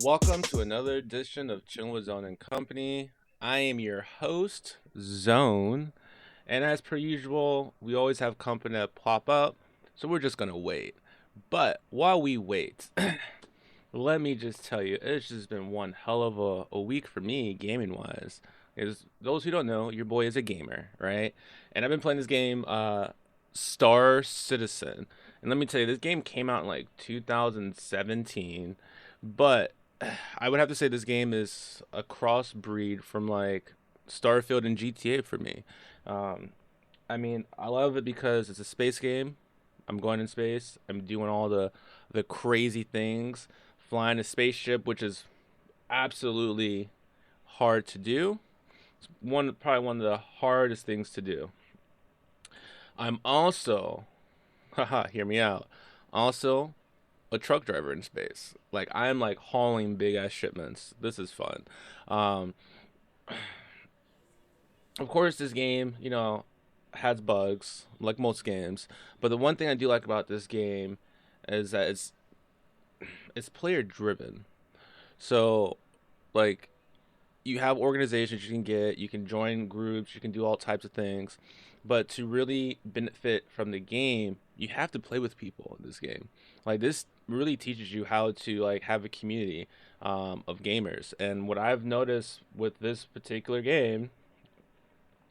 Welcome to another edition of Chilling with Zone and Company. I am your host, Zone, and as per usual, we always have company that pop up, so we're just gonna wait. But while we wait, let me just tell you, it's just been one hell of a week for me, gaming wise. Is those who don't know, your boy is a gamer, right? And I've been playing this game, Star Citizen. And let me tell you, this game came out in like 2017, but I would have to say this game is a crossbreed from like Starfield and GTA for me. Um, I mean, I love it because it's a space game. I'm going in space. I'm doing all the crazy things, flying a spaceship, which is absolutely hard to do. It's probably one of the hardest things to do. I'm also, haha, hear me out. Also, a truck driver in space. Like I'm like hauling big ass shipments. This is fun. Um, of course, this game, has bugs like most games. But the one thing I do like about this game is that it's player driven. So like you have organizations you can get, you can join groups, you can do all types of things. But to really benefit from the game, you have to play with people in this game. Like this really teaches you how to like have a community of gamers. And what I've noticed with this particular game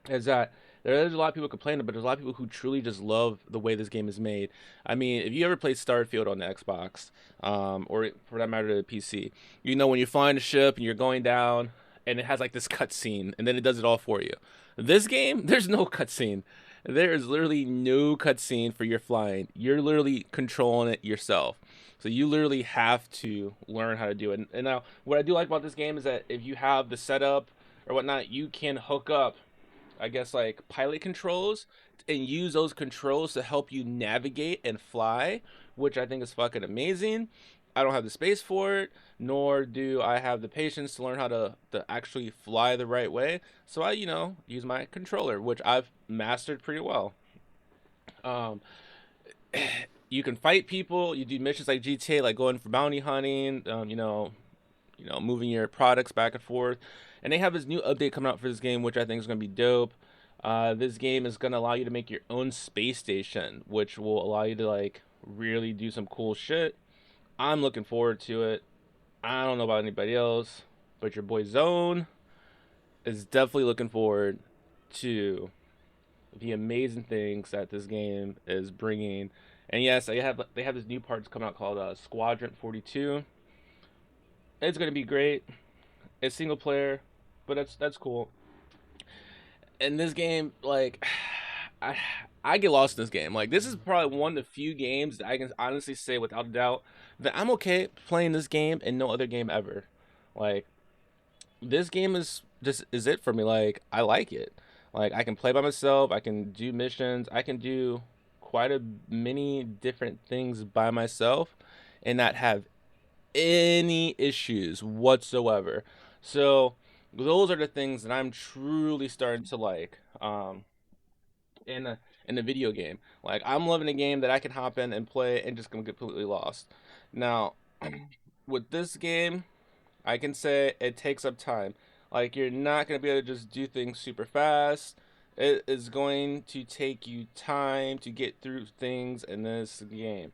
is that there's a lot of people complaining, but there's a lot of people who truly just love the way this game is made. I mean, if you ever played Starfield on the Xbox, or for that matter, the PC, when you find a ship and you're going down, and it has like this cutscene, and then it does it all for you. This game, there's no cutscene. There is literally no cutscene for your flying. You're literally controlling it yourself. So you literally have to learn how to do it. And now, what I do like about this game is that if you have the setup or whatnot, you can hook up, I guess, like pilot controls and use those controls to help you navigate and fly, which I think is fucking amazing. I don't have the space for it, nor do I have the patience to learn how to actually fly the right way. So I, use my controller, which I've mastered pretty well. Um, you can fight people. You do missions like GTA, like going for bounty hunting. Moving your products back and forth. And they have this new update coming out for this game, which I think is going to be dope. This game is going to allow you to make your own space station, which will allow you to like really do some cool shit. I'm looking forward to it. I don't know about anybody else, but your boy Zone is definitely looking forward to the amazing things that this game is bringing. And yes, they have this new part coming out called Squadron 42. It's gonna be great. It's single player, but that's cool. And this game, like, I I get lost in this game. Like, this is probably one of the few games that I can honestly say without a doubt that I'm okay playing this game and no other game ever. Like, this game is it for me. Like, I like it. Like, I can play by myself. I can do missions. I can do quite a many different things by myself, and not have any issues whatsoever. So those are the things that I'm truly starting to like in a video game. Like I'm loving a game that I can hop in and play and just get completely lost. Now, with this game, I can say it takes up time. Like you're not gonna be able to just do things super fast. It is going to take you time to get through things in this game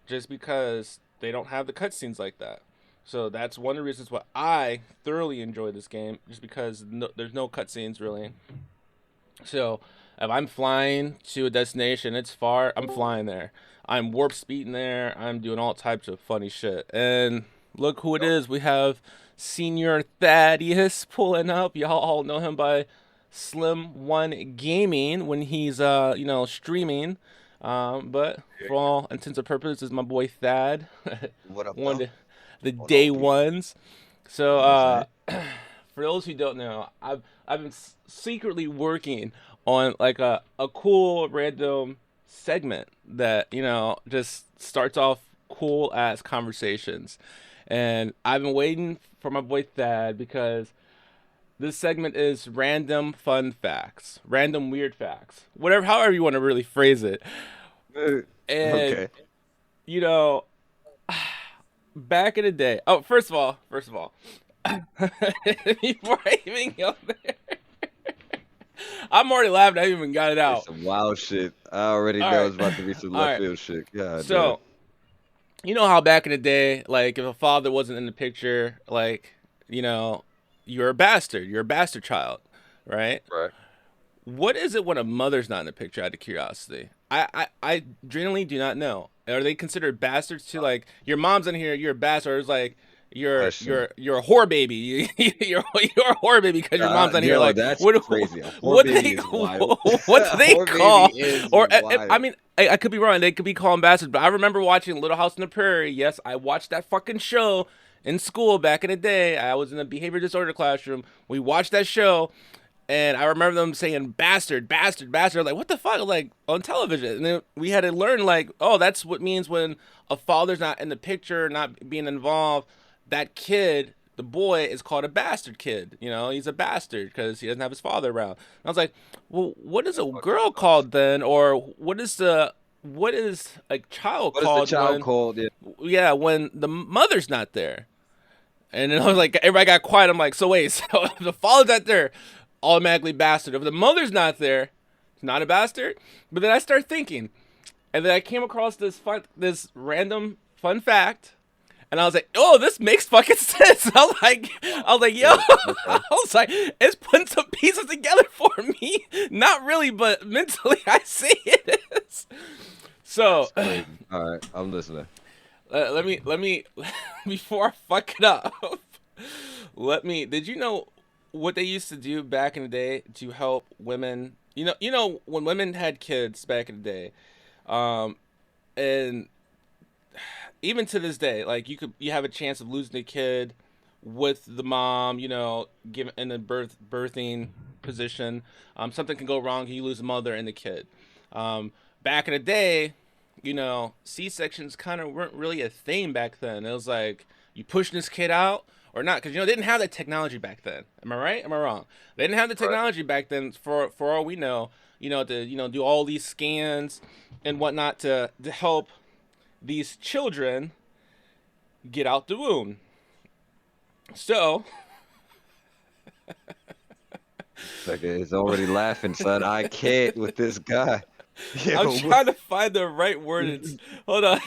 just because they don't have the cutscenes like that. So that's one of the reasons why I thoroughly enjoy this game, just because there's no cutscenes really. So if I'm flying to a destination, it's far, I'm flying there. I'm warp speeding there. I'm doing all types of funny shit. And look who it is. We have Senior Thaddeus pulling up. Y'all all know him by Slim One Gaming when he's streaming. But for all intents and purposes, is my boy Thad, What up, one though? of the What up, day people? ones. So That's right. for those who don't know, I've been secretly working on like a cool random segment that just starts off cool ass conversations, and I've been waiting for my boy Thad because this segment is random fun facts, random weird facts, whatever, however you want to really phrase it. Uh, And Okay. you know, back in the day. Oh, first of all, before I even go there, I'm already laughing. I haven't even got it It's out. some wild shit. I already All know right, it's about to be some all left right. field shit. God damn. So you know how back in the day, like if a father wasn't in the picture, like you know, you're a bastard. You're a bastard child, right? Right. What is it when a mother's not in the picture? Out of curiosity, I genuinely do not know. Are they considered bastards too? Like your mom's in here, you're a bastard. Or it's like Question. you're a whore baby. You're a whore baby because your mom's in here. Yo, Like that's what crazy. A whore what do baby they is wild. what do A they whore baby call? is Or I wild. mean I could be wrong. They could be calling bastards, but I remember watching Little House on the Prairie. Yes, I watched that fucking show in school back in the day. I was in a behavior disorder classroom. We watched that show, and I remember them saying bastard, bastard, bastard. Like, what the fuck? Like, on television. And then we had to learn, like, oh, that's what means when a father's not in the picture, not being involved. That kid, the boy, is called a bastard kid. You know, he's a bastard because he doesn't have his father around. And I was like, well, what is a girl called then? Or what is a child What is the called child when, called? Yeah. yeah, when the mother's not there? And then I was like, everybody got quiet. I'm like, so wait, so if the father's not there, automatically bastard. If the mother's not there, it's not a bastard. But then I start thinking, and then I came across this random fun fact, and I was like, oh, this makes fucking sense. I was like, yo, Yeah. I Okay. was like, it's putting some pieces together for me. Not really, but mentally, I see it is. So That's crazy. All right, I'm listening. let me before I fuck it up. Did you know what they used to do back in the day to help women? You know when women had kids back in the day, um, and even to this day, like you have a chance of losing a kid with the mom, given in the birthing position. Something can go wrong, you lose the mother and the kid. Back in the day, C sections kind of weren't really a thing back then. It was like you pushing this kid out or not, because they didn't have that technology back then. Am I right? Am I wrong? They didn't have the Right. technology back then. For all we know, to do all these scans and whatnot to help these children get out the womb. So Like it's already laughing, son. I can't with this guy. I'm Yo, what trying to find the right words. Hold on.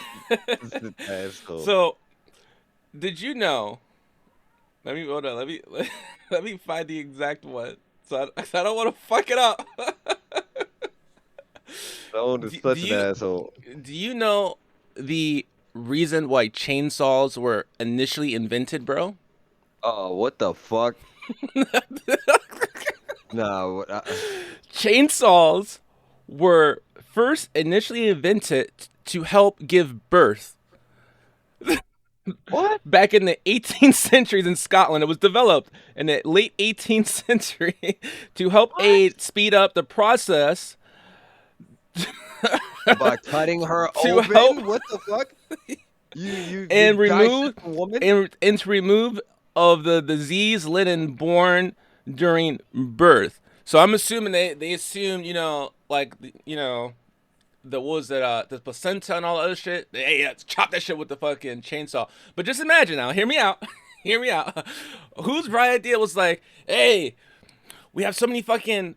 is this asshole? So did you know? Let me hold on. Let me find the exact one. So I don't want to fuck it up. Stone is do such an you asshole. do you know the reason why chainsaws were initially invented, bro? Oh, what the fuck? Nah, Chainsaws were first initially invented to help give birth. what? Back in the 18th centuries in Scotland, it was developed in the late 18th century to help What? aid speed up the process By cutting her to help open? What the fuck? You and dissect remove a woman? and to remove of the disease linen born during birth. So I'm assuming they assumed, like the what was that the placenta and all the other shit. Hey, let's chop that shit with the fucking chainsaw. But just imagine now, hear me out. Hear me out. Whose bright idea was like, hey, we have so many fucking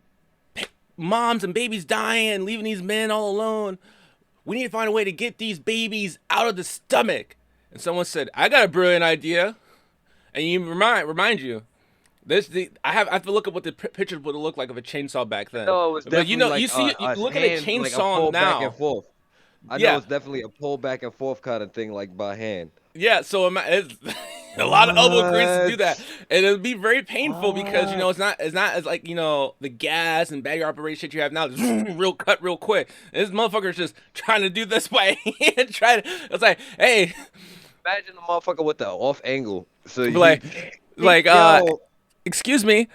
moms and babies dying and leaving these men all alone. We need to find a way to get these babies out of the stomach. And someone said, I got a brilliant idea. And you remind you, I have to look up what the pictures would look like of a chainsaw back then. No, it was But definitely like you see, you a look at a hand, like a chainsaw pull back and now. forth. I know Yeah, it's definitely a pull back and forth kind of thing, like by hand. yeah. So it's a lot of elbow grease to do What? that, and it'll be very painful because What? it's not as like the gas and baggy operation shit you have now. Real cut, real quick. And this motherfucker's just trying to do this by hand. It's like, hey, Imagine the motherfucker with the off angle. So like, like, yo, excuse me,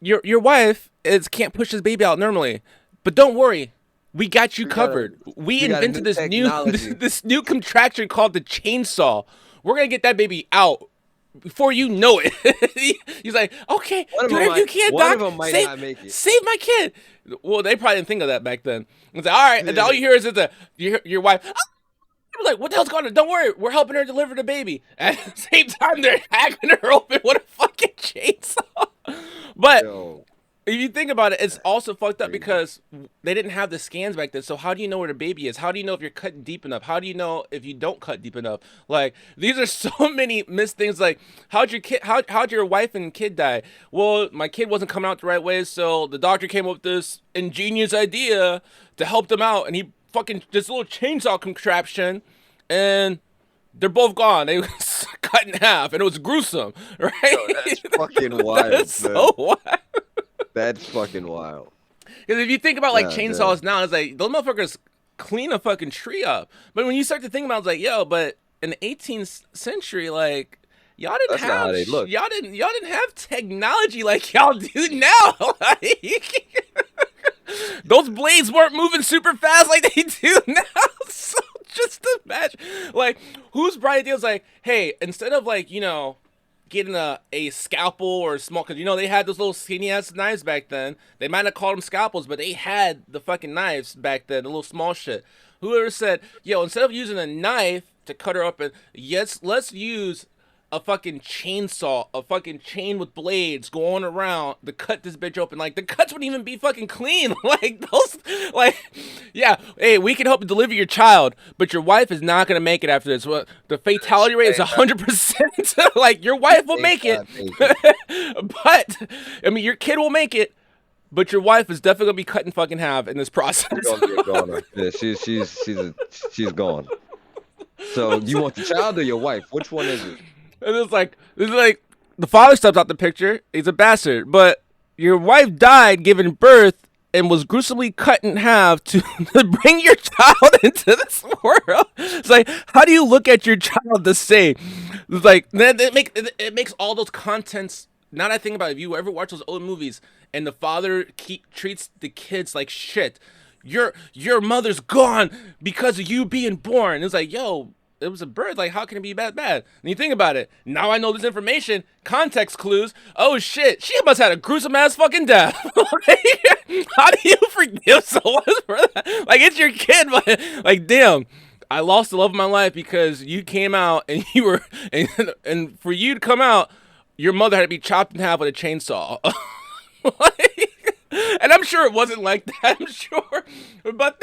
your wife can't push this baby out normally, but don't worry, we got you we got a covered. We we got a invented new this new technology. this new contraction called the chainsaw. We're gonna get that baby out before you know it. He's like, okay, One of do them whatever you might, can, one of doc. them might Save not make it. save my kid. Well, they probably didn't think of that back then. It's like, all right, and all you hear is your wife. I'm like, what the hell's going on? Don't worry, we're helping her deliver the baby. At the same time, they're hacking her open with a fucking chainsaw. But Yo, if you think about it, it's also fucked up crazy. because they didn't have the scans back then. So how do you know where the baby is? How do you know if you're cutting deep enough? How do you know if you don't cut deep enough? Like these are so many missed things. Like how'd your wife and kid die? Well, my kid wasn't coming out the right way, so the doctor came up with this ingenious idea to help them out, and he fucking this little chainsaw contraption, and they're both gone. They was cut in half, and it was gruesome, Yo, that's right? fucking wild, That's man. so wild. That's fucking wild. Because if you think about like God damn. chainsaws now, it's like those motherfuckers clean a fucking tree up. But when you start to think about it, it's like, yo, but in the 18th century, like That's not how they look. y'all didn't have technology like y'all do now. Like, those blades weren't moving super fast like they do now. So just imagine, like, whose bright idea was like, hey, instead of like getting a scalpel or a small, because they had those little skinny ass knives back then. They might have called them scalpels, but they had the fucking knives back then, the little small shit. Whoever said, yo, instead of using a knife to cut her up, and yes, let's use a fucking chainsaw, a fucking chain with blades going around to cut this bitch open. Like the cuts wouldn't even be fucking clean. Like those, like, yeah. Hey, we can help you deliver your child, but your wife is not gonna make it after this. Well, the She fatality rate is ain't not, 100%. Like your wife will ain't make it, not making. but I mean your kid will make it, but your wife is definitely gonna be cut in fucking half in this She's process. gonna be a goner. Yeah, she's gone. So you want the child or your wife? Which one is it? And it's like the father steps out the picture. He's a bastard, but your wife died giving birth and was gruesomely cut in half to, to bring your child into this world. It's like, how do you look at your child the same? It's like then it makes all those contents. Now that I think about it, if you ever watch those old movies and the father treats the kids like shit, your mother's gone because of you being born. It's like, yo, it was a bird. Like, how can it be that bad? And you think about it. Now I know this information. Context clues. Oh shit, she must have had a gruesome ass fucking death. Like, how do you forgive someone for that? Like, it's your kid, but like, damn. I lost the love of my life because you came out and you were, and for you to come out, your mother had to be chopped in half with a chainsaw. Like, and I'm sure it wasn't like that. I'm sure, but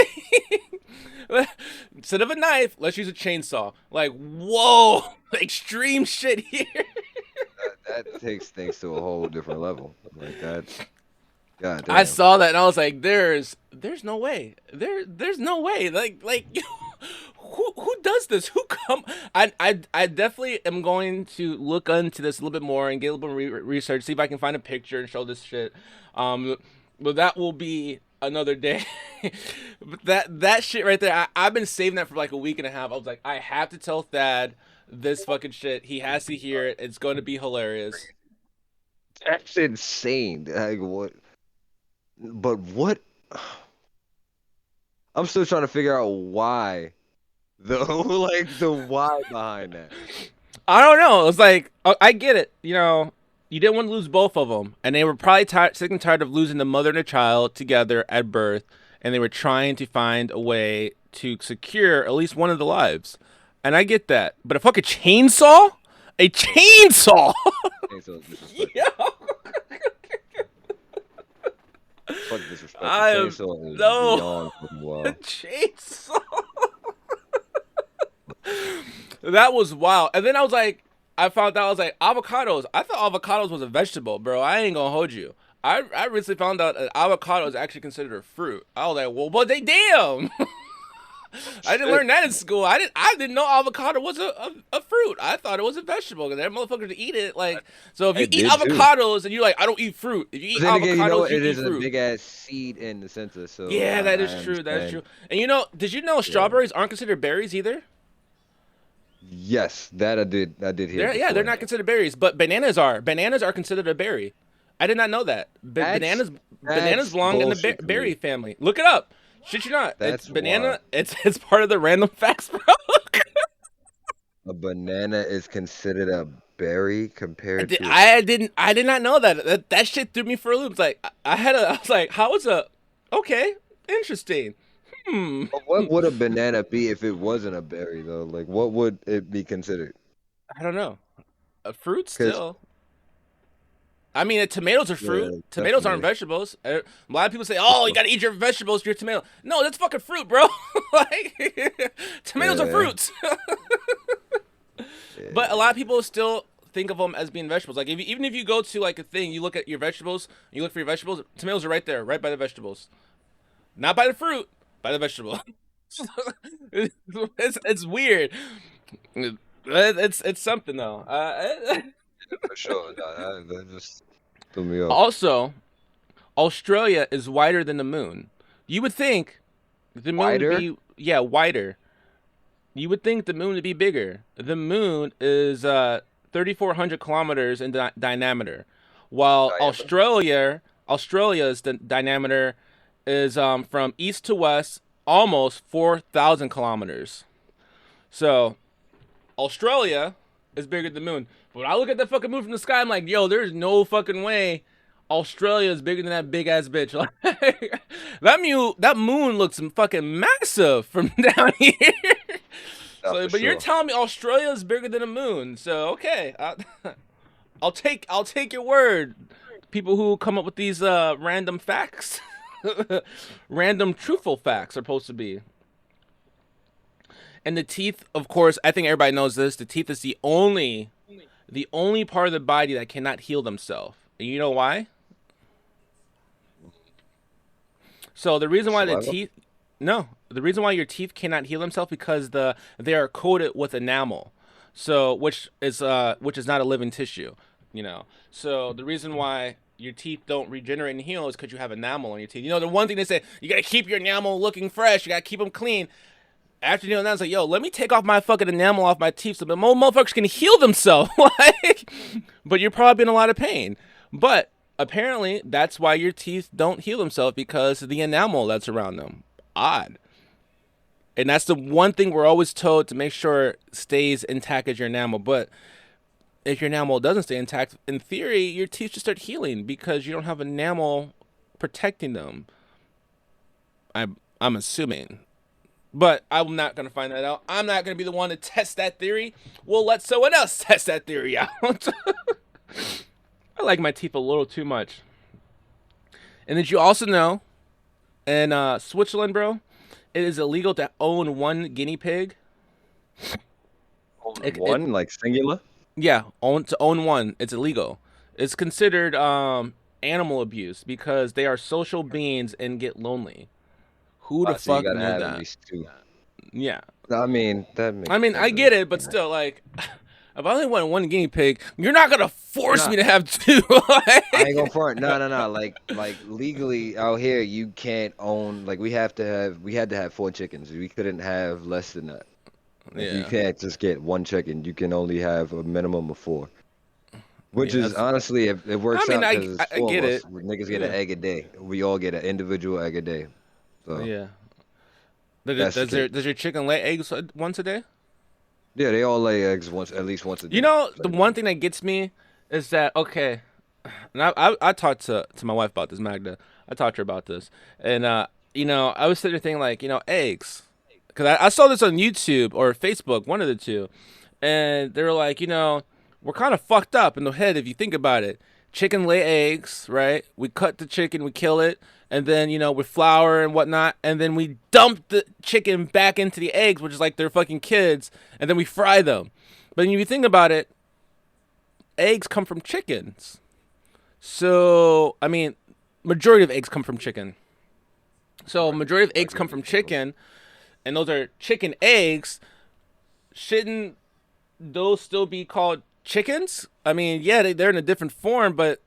instead of a knife, let's use a chainsaw. Like, whoa, extreme shit here. That takes things to a whole different level. Like that's I goddamn. saw that and I was like, there's no way. There's no way. Like who does this? Who come? I definitely am going to look into this a little bit more and get a little bit of research, see if I can find a picture and show this shit. Um, but that will be another day. But that shit right there, I've been saving that for like a week and a half. I was like, I have to tell Thad this fucking shit. He has to hear it. It's going to be hilarious. That's insane. Like what? But what? I'm still trying to figure out why. Though, like the why behind that. I don't know. It's like I get it. You didn't want to lose both of them, and they were probably sick and tired of losing the mother and the child together at birth, and they were trying to find a way to secure at least one of the lives. And I get that, but a fucking chainsaw, a chainsaw. Chainsaw is disrespectful. Yeah, Fuck disrespectful. I am Chainsaw is no beyond fucking a wild. chainsaw. That was wild. And then I was like, I found out I was like avocados. I thought avocados was a vegetable, bro. I ain't gonna hold you. I recently found out that avocado is actually considered a fruit. I was like, well, but they damn. I didn't Shit. learn that in school. I didn't know avocado was a fruit. I thought it was a vegetable. Because that motherfuckers eat it like. So if I you eat did too. avocados and you're like, I don't eat fruit. If you eat But then again, you know avocados, what? you It eat is a fruit. big ass seed in the center, so Yeah, that I is true. That is true. understand. And did you know Yeah. strawberries aren't considered berries either? Yes, that I did. I did hear They're before. not considered berries, but bananas are. Bananas are considered a berry. I did not know that. That's Bananas belong in the bullshit to berry me. family. Look it up. Shit you not. It's That's wild. banana. It's part of the random facts, bro. A banana is considered a berry I compared did, to a I didn't I did not know that. That shit threw me for a loop. It's like I was like, how is a okay, interesting. Hmm. But what would a banana be if it wasn't a berry though? Like, what would it be considered? I don't know. A fruit Because still. I mean, tomatoes are yeah, fruit. Tomatoes aren't definitely. vegetables. A lot of people say, For "Oh, you sure. gotta eat your vegetables, your tomato." No, that's fucking fruit, bro. Like, tomatoes are Yeah, fruits. But a yeah. lot of people still think of them as being vegetables. Like, even if you go to like a thing, you look at your vegetables, you look for your vegetables. Tomatoes are right there, right by the vegetables, not by the fruit, by the vegetable. It's weird. It's something though. For sure. Nah, that just threw me off. Also, Australia is wider than the moon. You would think the moon would Wider? be, yeah, wider. You would think the moon would be bigger. The moon is 3,400 kilometers in diameter, while Diameter? Australia's diameter is from east to west almost 4,000 kilometers. So Australia is bigger than the moon. But when I look at the fucking moon from the sky, I'm like, yo, there's no fucking way Australia is bigger than that big ass bitch. Like, that moon looks fucking massive from down here. Nah, So, for but you're sure. telling me Australia is bigger than the moon. So, okay, I'll take your word. People who come up with these random facts, random truthful facts are supposed to be. And the teeth, of course, I think everybody knows this. The teeth is the only part of the body that cannot heal themselves. And you know why? So the reason why the Saliva? teeth, no, the reason why your teeth cannot heal themselves because they are coated with enamel, so which is not a living tissue, you know. So the reason why your teeth don't regenerate and heal is because you have enamel on your teeth. You know, the one thing they say you gotta keep your enamel looking fresh, you gotta keep them clean. After doing that, it's like, yo, let me take off my fucking enamel off my teeth so the motherfuckers can heal themselves. Like, but you're probably in a lot of pain. But apparently, that's why your teeth don't heal themselves because of the enamel that's around them. Odd. And that's the one thing we're always told to make sure it stays intact as your enamel. But if your enamel doesn't stay intact, in theory, your teeth should start healing because you don't have enamel protecting them. I'm assuming. But I'm not going to find that out. I'm not going to be the one to test that theory. We'll let someone else test that theory out. I like my teeth a little too much. And did you also know in Switzerland, bro, it is illegal to own one guinea pig? Only It one, like singular? Yeah, to own one, it's illegal. It's considered animal abuse because they are social beings and get lonely. Who the So you fuck gotta knew have at that? least two. Yeah. I mean, I mean, that I does get it, but make sense. still, like, if I only want one guinea pig, you're not gonna force Nah, me to have two. I ain't gonna Like, front. No, no, no. Like legally out here, you can't own. Like we had to have four chickens. We couldn't have less than that. Like you yeah, can't just get one chicken. You can only have a minimum of four. Which yeah. is honestly, it I works mean, out I, because it's I I four of get us. it. Niggas get an Yeah, egg a day. We all get an individual egg a day. So yeah. Does, that's the does case. your does your chicken lay eggs once a day? Yeah, they all lay eggs once, at least once a You day. know, So the one thing that gets me is that okay, and I talked to my wife about this, Magda. I talked to her about this, and I was sitting there thinking like, eggs, because I saw this on YouTube or Facebook, one of the two, and they were like, we're kind of fucked up in the head if you think about it. Chicken lay eggs, right? We cut the chicken, we kill it, and then with flour and whatnot, and then we dump the chicken back into the eggs, which is like they're fucking kids, and then we fry them. But when you think about it, eggs come from chickens. So, I mean, majority of eggs come from chicken. So, right, majority of I eggs get come what from you're saying. chicken, and those are chicken eggs. Shouldn't those still be called chickens? I mean, yeah, they're in a different form, but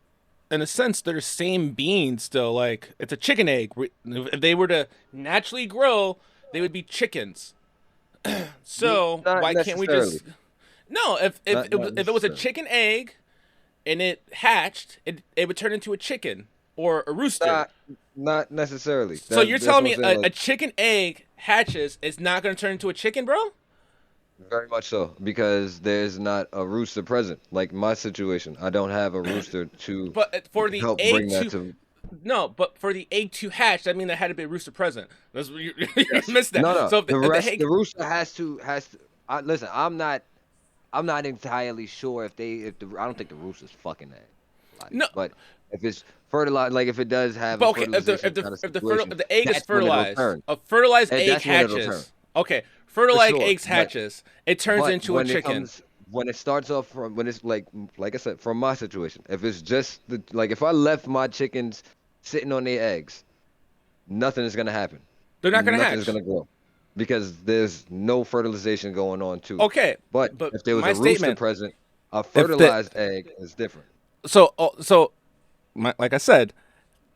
in a sense, they're the same being still. Like, it's a chicken egg. If they were to naturally grow, they would be chickens. So, Not why can't we necessarily. just. No, if, if, Not if, not if it was a necessarily. chicken egg and it hatched, it would turn into a chicken or a rooster. Not not necessarily. So you're That's telling what I'm me saying. a Like chicken egg hatches, it's not going to turn into a chicken, bro? very much so because there's not a rooster present. Like my situation, I don't have a rooster to But for the help egg bring that to to. No, but for the egg to hatch, that means there had to be a rooster present. You Yes. missed that. No, no. So if The the rest, egg, the rooster has to. Listen, I'm not entirely sure if the I don't think the rooster's fucking that. no, But if it's fertilized, like if it does have but a okay, fertilization kind of situation, if the egg is that's when it'll fertilized, turn. a fertilized And egg that's when it'll turn hatches. Okay, for fertilized sure. eggs hatches. It turns But into a chicken. when it starts off from when it's like I said, from my situation, if it's just like if I left my chickens sitting on their eggs, nothing is gonna happen. They're not gonna Nothing is hatch. gonna grow because there's no fertilization going on too. Okay, But but if there was my a rooster statement, present, a if the fertilized egg is different. like I said,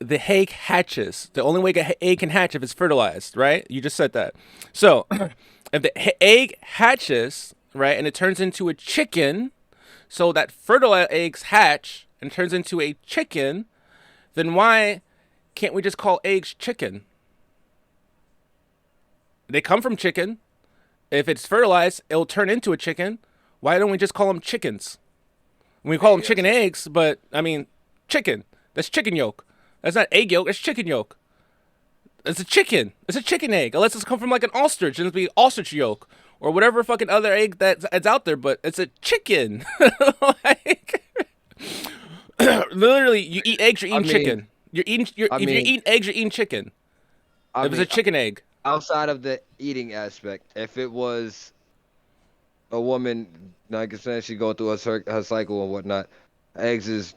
the egg hatches. The only way an egg can hatch if it's fertilized, right? You just said that. So, if the egg hatches, right, and it turns into a chicken, so that fertilized eggs hatch and turns into a chicken, then why can't we just call eggs chicken? They come from chicken. If it's fertilized, it'll turn into a chicken. Why don't we just call them chickens? We call them chicken Yes. eggs, but I mean, chicken. That's chicken yolk. That's not egg yolk. That's chicken yolk. It's a chicken. It's a chicken egg. Unless it's come from like an ostrich and it'll be ostrich yolk or whatever fucking other egg that's out there. But it's a chicken. Like, literally, you eat eggs, you're I eating mean, chicken. I If you're mean, eating eggs, you're eating chicken. I If it's a mean, chicken egg, outside of the eating aspect, if it was a woman, like I said, she go through her cycle and whatnot, eggs is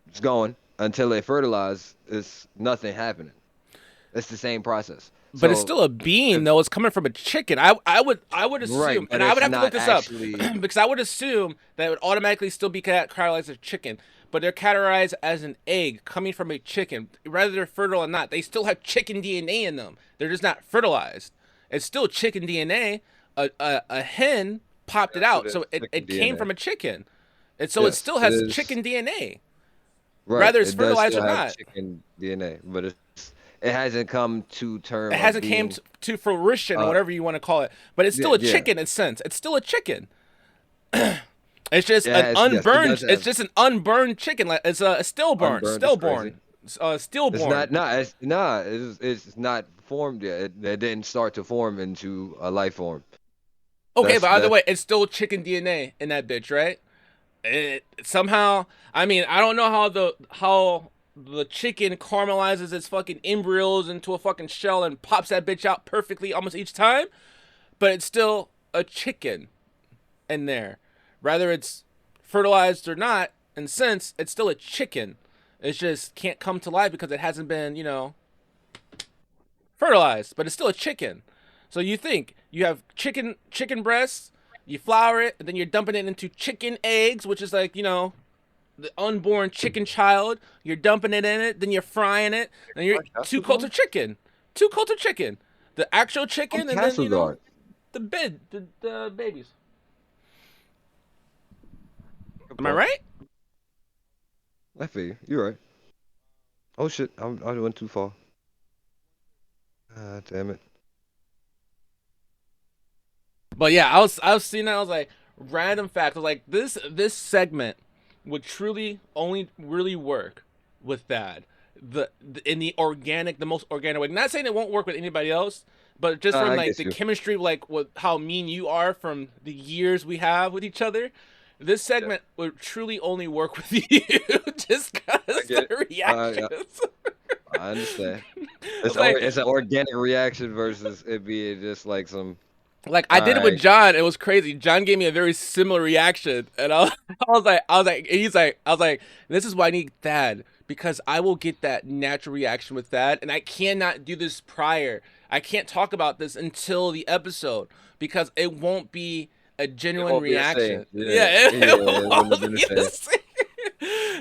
it's going until they fertilize. It's nothing happening. It's the same process. but it's So, still a bean if, though. It's coming from a chicken. I would right, assume, but and I it's would have to look not this up actually. because I would assume that it would automatically still be categorized as chicken. But they're categorized as an egg coming from a chicken, whether they're fertile or not. They still have chicken DNA in them. They're just not fertilized. It's still chicken DNA. A hen popped it Yes, it out, is so chicken it came DNA. from a chicken, and so it Yes, still it has is. chicken DNA, Right, whether it's it does fertilized still or have not. chicken DNA, but it hasn't come to It term of hasn't came being. to fruition or Uh, whatever you want to call it, but it's yeah, still a yeah. chicken in a sense. It's still a chicken. It's just It an has. Yes, it unburned. does It's have just an unburned chicken. Like it's a stillborn, unburned. It's crazy. It's stillborn. not. Nah. It's nah. It's not formed yet. It didn't start to form into a life form. Okay, That's but either that's way, it's still chicken DNA in that bitch, right? It somehow. I mean, I don't know how the chicken caramelizes its fucking embryos into a fucking shell and pops that bitch out perfectly almost each time, but it's still a chicken in there. Whether it's fertilized or not, in a sense, it's still a chicken. It just can't come to life because it hasn't been, fertilized, but it's still a chicken. So you think you have chicken breasts, you flour it, and then you're dumping it into chicken eggs, which is like, the unborn chicken child. You're dumping it in it, then you're frying it, and you're on two Castle coats of Guard. chicken. Two coats of chicken. The actual On chicken and then, Castle Guard. the babies. Good Am I point. right? I feel you. You're right. Oh shit! I went too far. Ah, damn it. But yeah, I was seeing that. I was like, random fact. I was like, this segment would truly only really work with that. In the most organic way. Not saying it won't work with anybody else, but just from I like get the you. chemistry, like with how mean you are from the years we have with each other. This Yeah, segment would truly only work with you, just I because get it. the Yeah, reactions. I understand. I was like, It's an organic reaction versus it being just like some. I All did it with right. John. It was crazy. John gave me a very similar reaction, and I was like, this is why I need Thad because I will get that natural reaction with Thad, and I cannot do this prior. I can't talk about this until the episode because it won't be a It genuine won't be the same. reaction. Yeah, Yeah, yeah. it It wouldn't have won't been the be the same. same.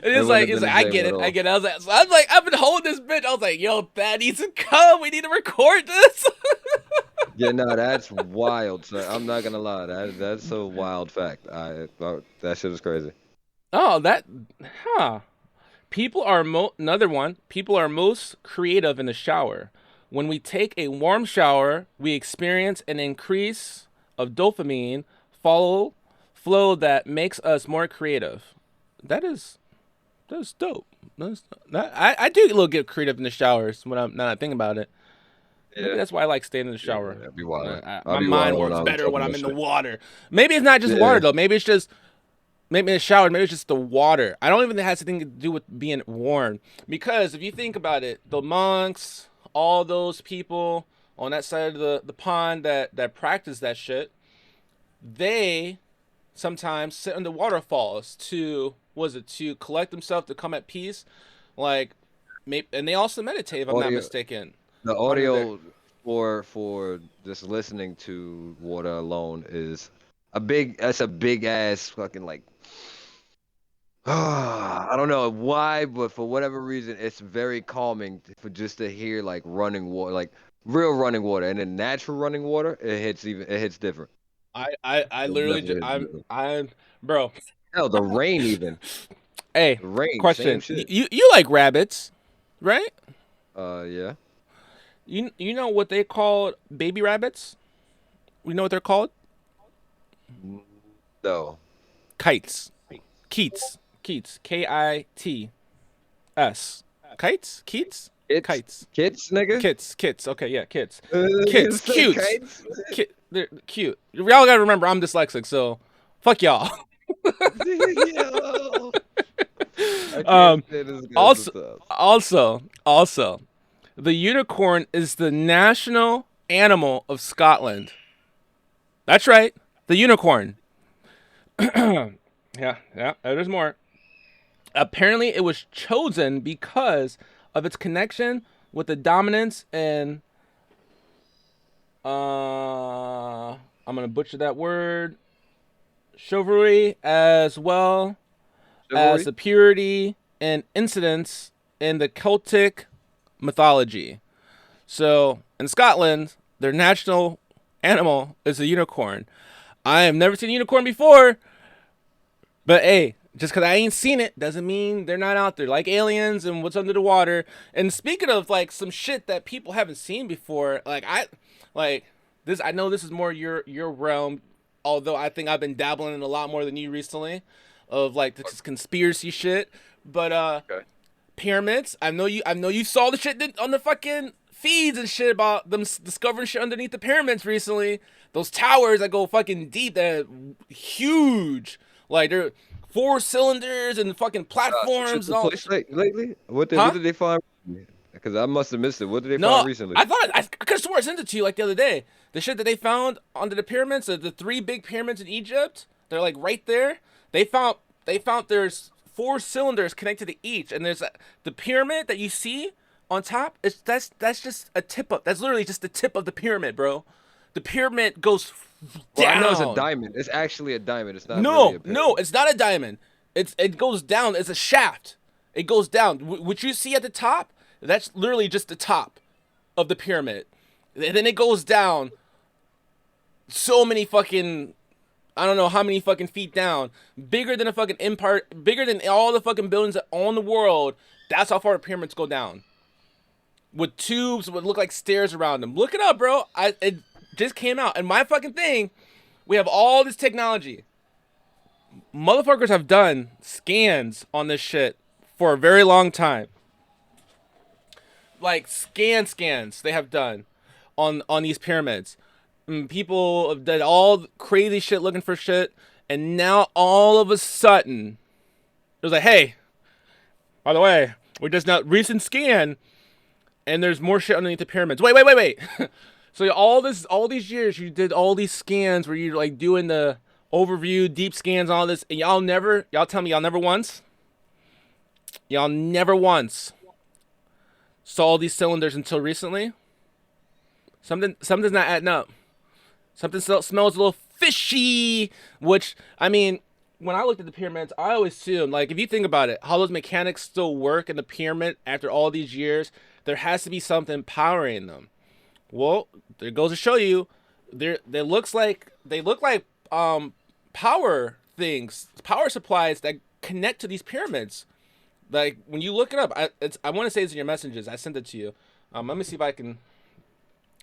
And It wouldn't have it's been like, the I same get at it, I all. get it. I was like, so I'm like, I've been holding this bitch. I was like, yo, Thad needs to come. We need to record this. Yeah, no, that's wild. So I'm not gonna lie. That's a wild fact. That shit is crazy. Oh, huh. Another one. People are most creative in the shower. When we take a warm shower, we experience an increase of dopamine follow flow that makes us more creative. That is dope. I do a little get creative in the showers when I'm not thinking about it. Maybe Yeah. that's why I like staying in the Yeah, shower. I'll be wild. I'll My be mind wild when works I'm better when talking I'm that in the shit. water. Maybe it's not just water Yeah. though. Maybe it's just maybe in the shower. Maybe it's just the water. I don't even think it has anything to do with being warm. Because if you think about it, the monks, all those people on that side of the pond that practice that shit, they sometimes sit under waterfalls to was it to collect themselves to come at peace, like, and they also meditate if I'm not Audio, mistaken. the Under there. audio for just listening to water alone is a big. That's a big ass fucking like. I don't know why, but for whatever reason, it's very calming for just to hear like running water, like real running water, and then natural running water. It hits different. I It literally definitely hits different. I'm bro. Hell, the rain even. Hey, The rain, same question. shit. You like rabbits, right? Yeah. You know what they call baby rabbits? We know what they're called? No. Kites. Keats. Keats. KITS. Kites? Keats? It's Kites. kids, nigga. Kits. Kits. Okay, yeah, kits. You Kits. say Cute. kites? They're cute. Y'all gotta remember I'm dyslexic, so fuck y'all. Yo, I can't um say this good also sometimes. also the unicorn is the national animal of Scotland. That's right. The unicorn. Yeah, there's more. Apparently it was chosen because of its connection with the dominance and I'm gonna butcher that word, chivalry, as well as Chivalry? the purity and incidents in the Celtic mythology. So in Scotland, their national animal is a unicorn. I have never seen a unicorn before, but hey, just because I ain't seen it doesn't mean they're not out there. Like aliens and what's under the water. And speaking of like some shit that people haven't seen before, like this. I know this is more your realm, although I think I've been dabbling in a lot more than you recently, of like this conspiracy shit. But Okay. pyramids. I know you saw the shit on the fucking feeds and shit about them discovering shit underneath the pyramids recently. Those towers that go fucking deep, that huge. Like they're 4 cylinders and fucking Some shit platforms and took all. place lately? What Huh? did they find? Because I must have missed it. What did they find No, recently? I could have swore I sent it to you like the other day. The shit that they found under the pyramids, the 3 big pyramids in Egypt, they're like right there. They found there's 4 cylinders connected to each, and the pyramid that you see on top. That's just a tip of. That's literally just the tip of the pyramid, bro. The pyramid goes Well, I know it's a down. diamond. It's actually a diamond. It's not really No, a no, pyramid. it's not a diamond. It goes down. It's a shaft. It goes down. What you see at the top, that's literally just the top of the pyramid. And then it goes down so many fucking, I don't know how many fucking feet down, bigger than a fucking empire, bigger than all the fucking buildings on the world. That's how far the pyramids go down. With tubes would look like stairs around them. Look it up, bro. It just came out. And my fucking thing, we have all this technology. Motherfuckers have done scans on this shit for a very long time. Like scans they have done on these pyramids. People have done all crazy shit looking for shit, and now all of a sudden, it was like, hey, by the way, we just now recent scan, and there's more shit underneath the pyramids. Wait. So all these years, you did all these scans where you're like doing the overview, deep scans, all this, and y'all tell me y'all never once saw all these cylinders until recently. Something's not adding up. Something smells a little fishy. Which I mean, when I looked at the pyramids, I always assumed, like, if you think about it, how those mechanics still work in the pyramid after all these years, there has to be something powering them. Well, there goes to show you, they look like power things, power supplies that connect to these pyramids. Like when you look it up, I want to say it's in your messages. I sent it to you. Let me see if I can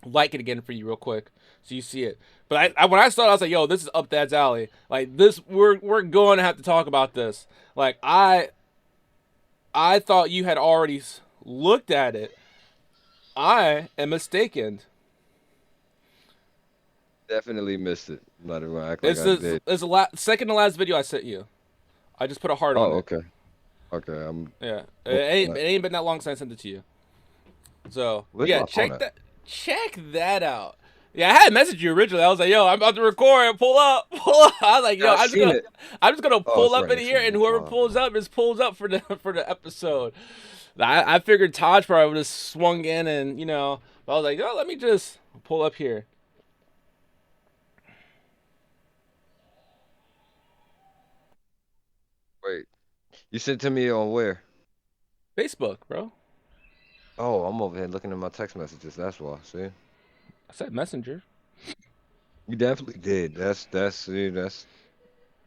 like it again for you real quick so you see it. But when I saw it, I was like, yo, this is up Dad's alley. Like this, we're going to have to talk about this. Like I thought you had already looked at it. I am mistaken. Definitely missed it. I'm not even gonna act like It's I did. second to last video I sent you. I just put a heart on Oh, it. okay. Okay, I'm Yeah, working on it that. ain't been that long since I sent it to you. So Where's yeah, my phone at? check that out. Yeah, I had messaged you originally. I was like, "Yo, I'm about to record. Pull up, pull up." I was like, "Yo, Yeah, I seen it. I'm just gonna Oh, pull it's up right in next to here, me. and My whoever fault. pulls up is pulls up for the for the episode." I figured Taj probably would have swung in, and but I was like, "Yo, let me just pull up here." Wait, you sent to me on where? Facebook, bro. Oh, I'm over here looking at my text messages. That's why. See, I said Messenger. you definitely did. That's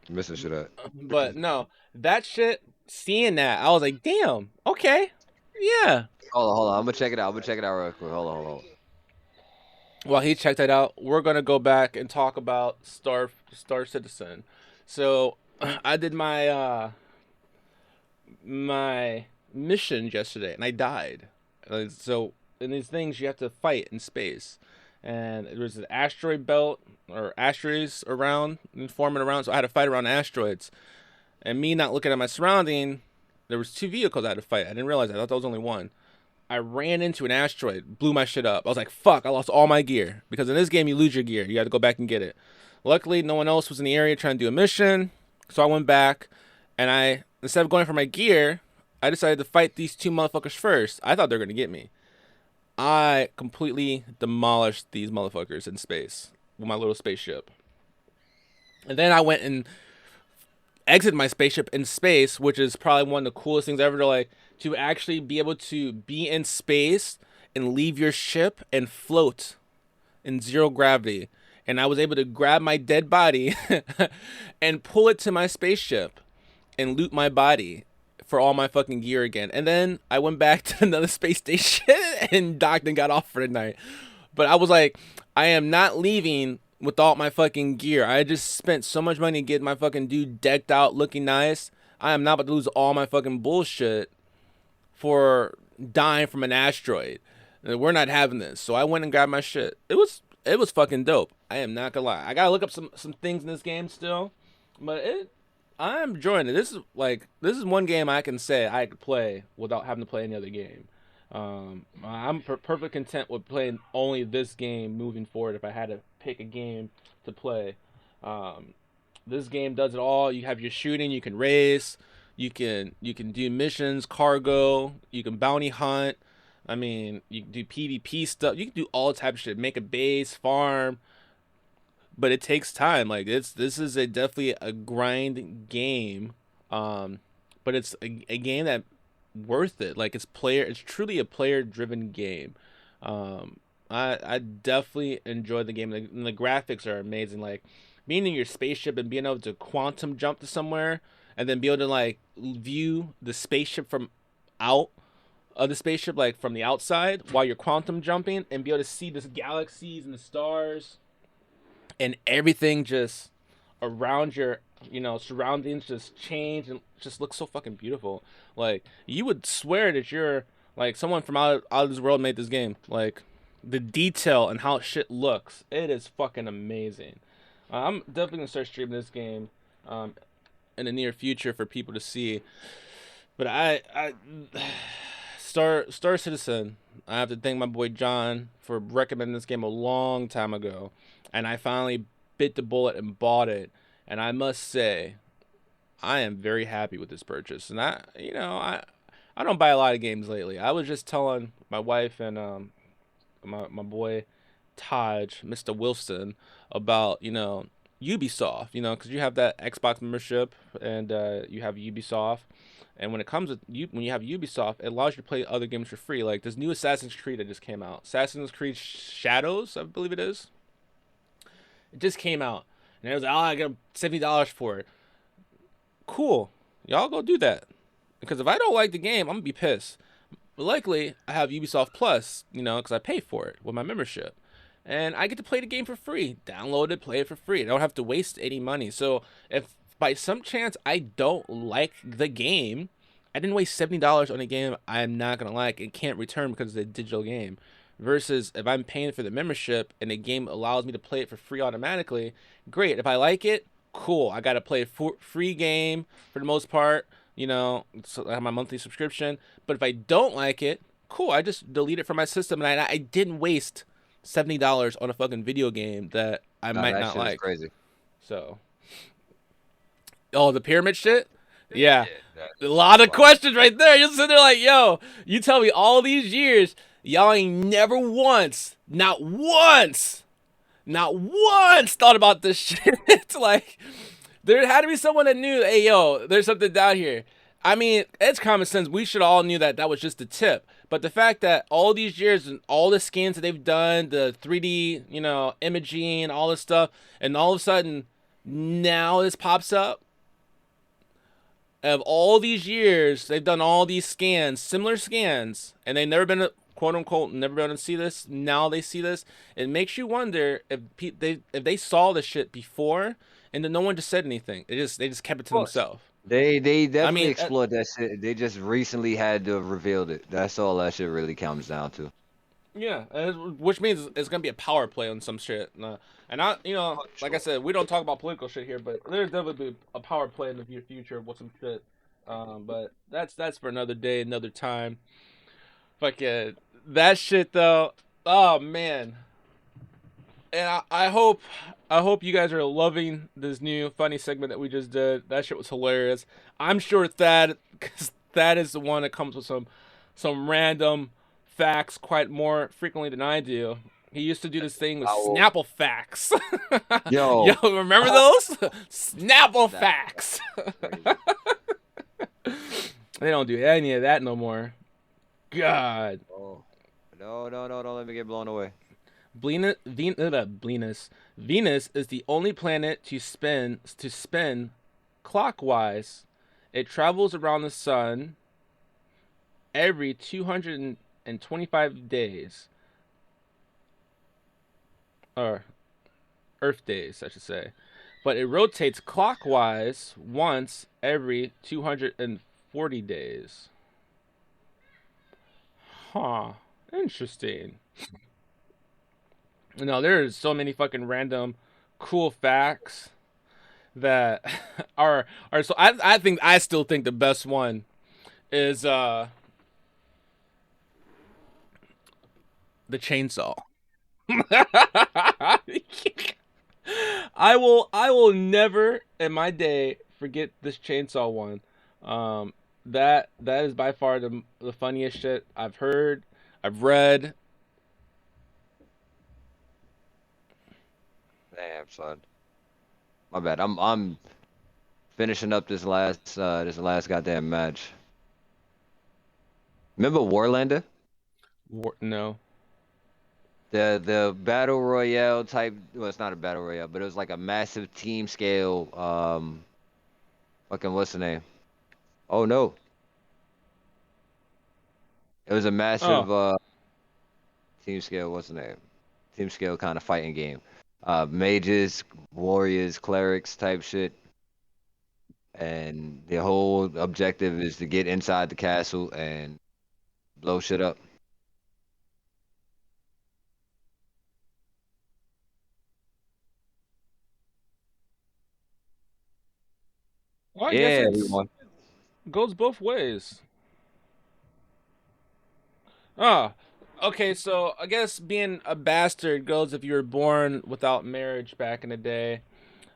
missing shit at. But no, that shit. Seeing that, I was like, "Damn, okay, yeah." Hold on. I'm gonna check it out. I'm gonna check it out real quick. Hold on. While he checked that out, we're gonna go back and talk about Star Citizen. So I did my mission yesterday, and I died. So in these things, you have to fight in space, and there was an asteroid belt or asteroids around and forming around. So I had to fight around asteroids, and me not looking at my surrounding, there was two vehicles I had to fight. I didn't realize that. I thought there was only one. I ran into an asteroid, blew my shit up. I was like, fuck, I lost all my gear. Because in this game, you lose your gear. You got to go back and get it. Luckily, no one else was in the area trying to do a mission. So I went back and instead of going for my gear, I decided to fight these two motherfuckers first. I thought they were going to get me. I completely demolished these motherfuckers in space with my little spaceship. And then I went and exit my spaceship in space, which is probably one of the coolest things ever to actually be able to be in space and leave your ship and float in zero gravity. And I was able to grab my dead body and pull it to my spaceship and loot my body for all my fucking gear again. And then I went back to another space station and docked and got off for the night. But I was like, I am not leaving with all my fucking gear. I just spent so much money getting my fucking dude decked out, looking nice. I am not about to lose all my fucking bullshit for dying from an asteroid. We're not having this. So I went and grabbed my shit. It was fucking dope. I am not gonna lie. I gotta look up some things in this game still, but I'm enjoying it. This is one game I can say I could play without having to play any other game. I'm perfectly content with playing only this game moving forward. If I had to pick a game to play, um, this game does it all. You have your shooting, you can race, you can do missions, cargo, you can bounty hunt. I mean, you can do PvP stuff. You can do all type of shit. Make a base, farm, but it takes time. Like this is definitely a grind game, um, but it's a game that worth it. Like it's truly a player driven game. Um, I definitely enjoy the game. And the graphics are amazing. Like being in your spaceship and being able to quantum jump to somewhere and then be able to like view the spaceship from out of the spaceship, like from the outside while you're quantum jumping and be able to see the galaxies and the stars and everything just around your surroundings just change and just looks so fucking beautiful. Like you would swear that you're like someone from out of this world made this game. Like the detail and how shit looks, it is fucking amazing. I'm definitely gonna start streaming this game um, in the near future for people to see. But I Star Citizen. I have to thank my boy John for recommending this game a long time ago, and I finally bit the bullet and bought it. And I must say, I am very happy with this purchase. And I don't buy a lot of games lately. I was just telling my wife and my boy Taj, Mr. Wilson, about Ubisoft. Because you have that Xbox membership and you have Ubisoft. And when it comes with when you have Ubisoft, it allows you to play other games for free. Like this new Assassin's Creed that just came out, Assassin's Creed Shadows, I believe it is. It just came out, and it was like, oh, I got $70 for it. Cool, y'all go do that. Because if I don't like the game, I'm gonna be pissed. But luckily, I have Ubisoft Plus, because I pay for it with my membership, and I get to play the game for free. Download it, play it for free. I don't have to waste any money. So if by some chance I don't like the game, I didn't waste $70 on a game I'm not gonna like and can't return because it's a digital game. Versus if I'm paying for the membership and the game allows me to play it for free automatically, great. If I like it, cool. I gotta play a free game for the most part. So I have my monthly subscription. But if I don't like it, cool. I just delete it from my system, and I didn't waste $70 on a fucking video game that I Nah, might that not shit is like. crazy. So, oh, the pyramid shit. Yeah, Yeah, that a shit lot is of wild. questions right there. You're sitting there like, yo, you tell me all these years, y'all ain't never once, not once thought about this shit. It's like, there had to be someone that knew, hey, yo, there's something down here. I mean, it's common sense. We should all knew that was just the tip. But the fact that all these years and all the scans that they've done, the 3D, imaging, all this stuff, and all of a sudden, now this pops up, of all these years, they've done all these scans, similar scans, and they've never been, quote unquote, never been able to see this. Now they see this. It makes you wonder if they saw this shit before, and then no one just said anything. They just kept it Of to course. themselves. They I definitely mean, explored that shit. They just recently had to revealed it. That's all that shit really comes down to. yeah, which means it's gonna be a power play on some shit. And I, like I Sure. said, we don't talk about political shit here, but there's definitely a power play in the future with some shit. But that's for another day, another time. Fucking that shit though. Oh man. And I hope you guys are loving this new funny segment that we just did. That shit was hilarious. I'm sure cause Thad is the one that comes with some random facts quite more frequently than I do. He used to do this thing with I will. Snapple facts. Yo, Yo, remember those? Snapple that facts. crazy. They don't do any of that no more. God. Oh, no, no, no! Don't let me get blown away. Venus is the only planet to spin clockwise. It travels around the sun every 225 days, or Earth days, I should say. But it rotates clockwise once every 240 days. Huh. Interesting. There's so many fucking random cool facts that are so I still think the best one is the chainsaw. I will never in my day forget this chainsaw one. That is by far the funniest shit I've heard, I've read. Damn, son. My bad. I'm finishing up this last goddamn match. Remember Warlander? No. The battle royale type. Well, it's not a battle royale, but it was like a massive team scale. Fucking what's the name? Oh no, it was a massive Oh. team scale. What's the name? Team scale kind of fighting game. Mages, warriors, clerics type shit. And the whole objective is to get inside the castle and blow shit up. Well, I guess Yeah, we it's won. goes both ways. Ah, okay. So I guess being a bastard goes if you were born without marriage back in the day.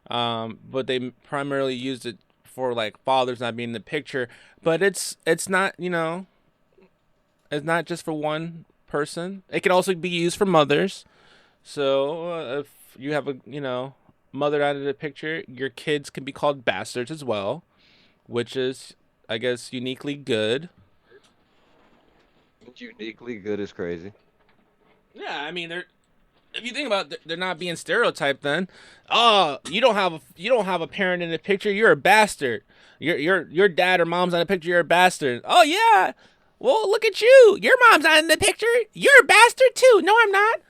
But they primarily used it for like fathers not being in the picture. But it's not it's not just for one person. It can also be used for mothers. So if you have a mother out of the picture, your kids can be called bastards as well, which is I guess uniquely good. Uniquely good is crazy. Yeah, I mean they're if you think about it, they're not being stereotyped then. Oh, you don't have a parent in the picture, you're a bastard. Your dad or mom's not in the picture, you're a bastard. Oh yeah. Well, look at you. Your mom's not in the picture. You're a bastard too. No, I'm not.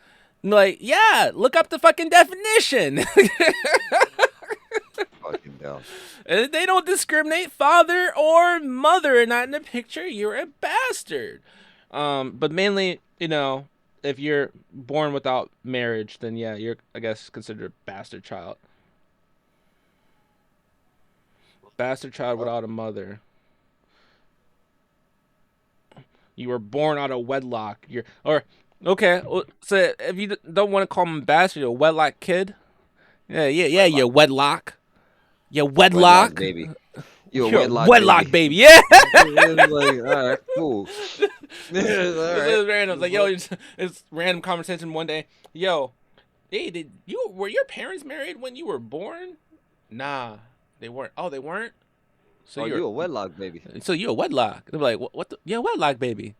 Like, yeah, look up the fucking definition. Fucking Yeah. And they don't discriminate father or mother. Not in the picture. You're a bastard. But mainly, if you're born without marriage, then yeah, you're, I guess, considered a bastard child. Bastard child Oh, without a mother. You were born out of wedlock. Okay. So if you don't want to call him a bastard, you're a wedlock kid. Yeah. You're wedlock. You're wedlock wedlock. baby. You a You're a wedlock wedlock baby. baby. Yeah. It's like, all right, cool. All This right. is random. It's like, yo, it's random conversation one day. Yo, hey, were your parents married when you were born? Nah, they weren't. Oh, they weren't. So Oh, you're you a wedlock baby. so you're a wedlock. They're like, what the? Yeah, wedlock baby.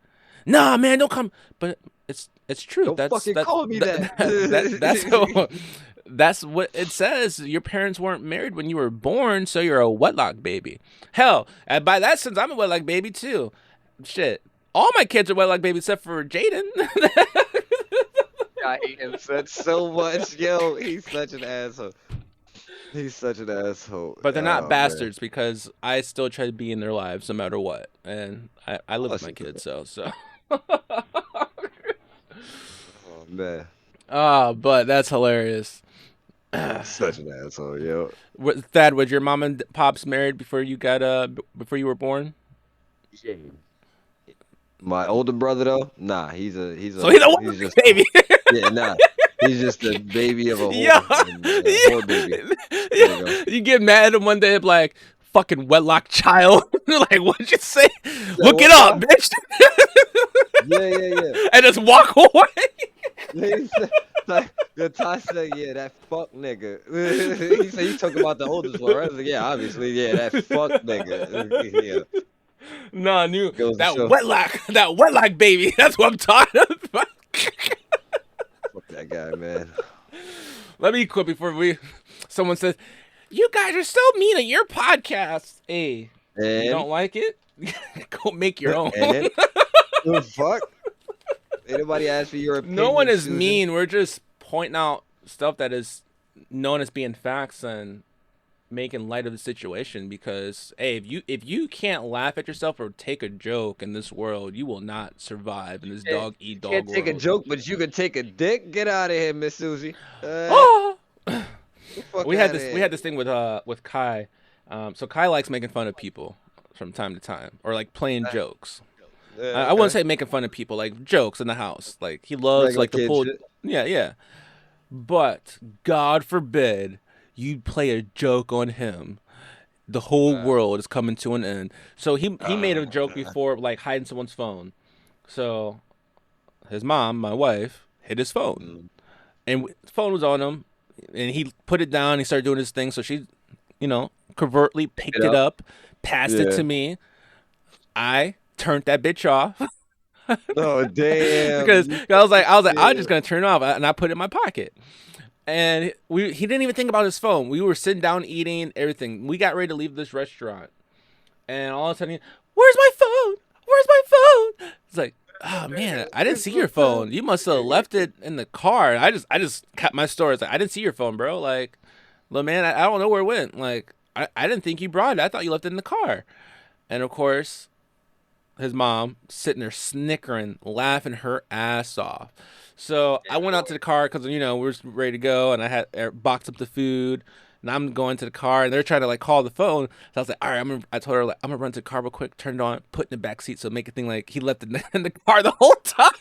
Nah, man, don't come. But it's true. Don't fucking call me that. That's how, that's what it says. Your parents weren't married when you were born, so you're a wedlock baby. Hell, and by that sense, I'm a wedlock baby too. Shit, all my kids are wedlock babies except for Jaden. I hate him so much, yo. He's such an asshole. He's such an asshole. But they're not Oh man. bastards because I still try to be in their lives no matter what, and I live with Plus, my kids, so. oh man. But that's hilarious. Such an asshole, yo. Thad, was your mom and pops married before you got before you were born? My older brother though, nah, So he's a he's white just baby. yeah, nah. He's just a baby of a Yo, whore, whore baby. There you go. you get mad at him one day, like fucking wedlock child. Like, what'd you say? Yeah, Look it what up, the? bitch. Yeah. And just walk away. He said, like, the Ty said, yeah, that fuck nigga. He said he talking about the oldest one, right? I was like, yeah, obviously, yeah, that fuck nigga. Yeah, No, I knew goes to that show. wedlock baby. That's what I'm talking about. Fuck that guy, man. Let me quit before someone says, you guys are so mean at your podcast. Hey, you don't And like it? Go make your own. and the fuck? Anybody ask for your opinion? No one is Susan? mean. We're just pointing out stuff that is known as being facts and making light of the situation. Because hey, if you can't laugh at yourself or take a joke in this world, you will not survive in this dog eat dog Can't world. take a joke, but you can take a dick. Get out of here, Miss Susie. Oh! Fuck We had outta this. here. We had this thing with Kai. So Kai likes making fun of people from time to time, or like playing jokes. I wouldn't say making fun of people, like jokes in the house. Like he loves Regular like to kid pull. shit. Yeah. But God forbid you play a joke on him. The whole world is coming to an end. So he made a joke before, like hiding someone's phone. So his mom, my wife, hid his phone, and his phone was on him, and he put it down. He started doing his thing. So she, covertly picked it up, passed it Yeah. to me. I turned that bitch off. Oh damn! Because you I was like, I'm fucking just gonna turn it off, and I put it in my pocket. And he didn't even think about his phone. We were sitting down eating everything. We got ready to leave this restaurant, and all of a sudden, where's my phone? Where's my phone? It's like, oh man, I didn't see your phone. You must have left it in the car. I just cut my story. It's like, I didn't see your phone, bro. Like, little man, I don't know where it went. Like, I didn't think you brought it. I thought you left it in the car. And of course, his mom sitting there snickering, laughing her ass off. So I went out to the car because we were ready to go, and I had boxed up the food, and I'm going to the car, and they're trying to like call the phone. So I was like, all right, I told her like, I'm gonna run to the car real quick, turn it on, put it in the back seat, so make it think like he left it in the car the whole time.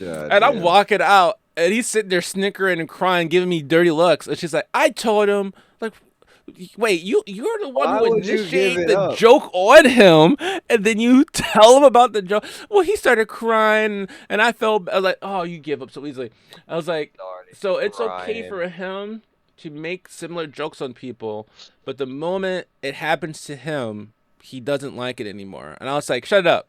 God And I'm damn. walking out, and he's sitting there snickering and crying, giving me dirty looks. And she's like, I told him, like, wait, you're the one Why who would you give initiated it the up? joke on him, and then you tell him about the joke. Well, he started crying, and I was like, oh, you give up so easily. I was like, so it's okay crying. for him to make similar jokes on people, but the moment it happens to him, he doesn't like it anymore. And I was like, shut up.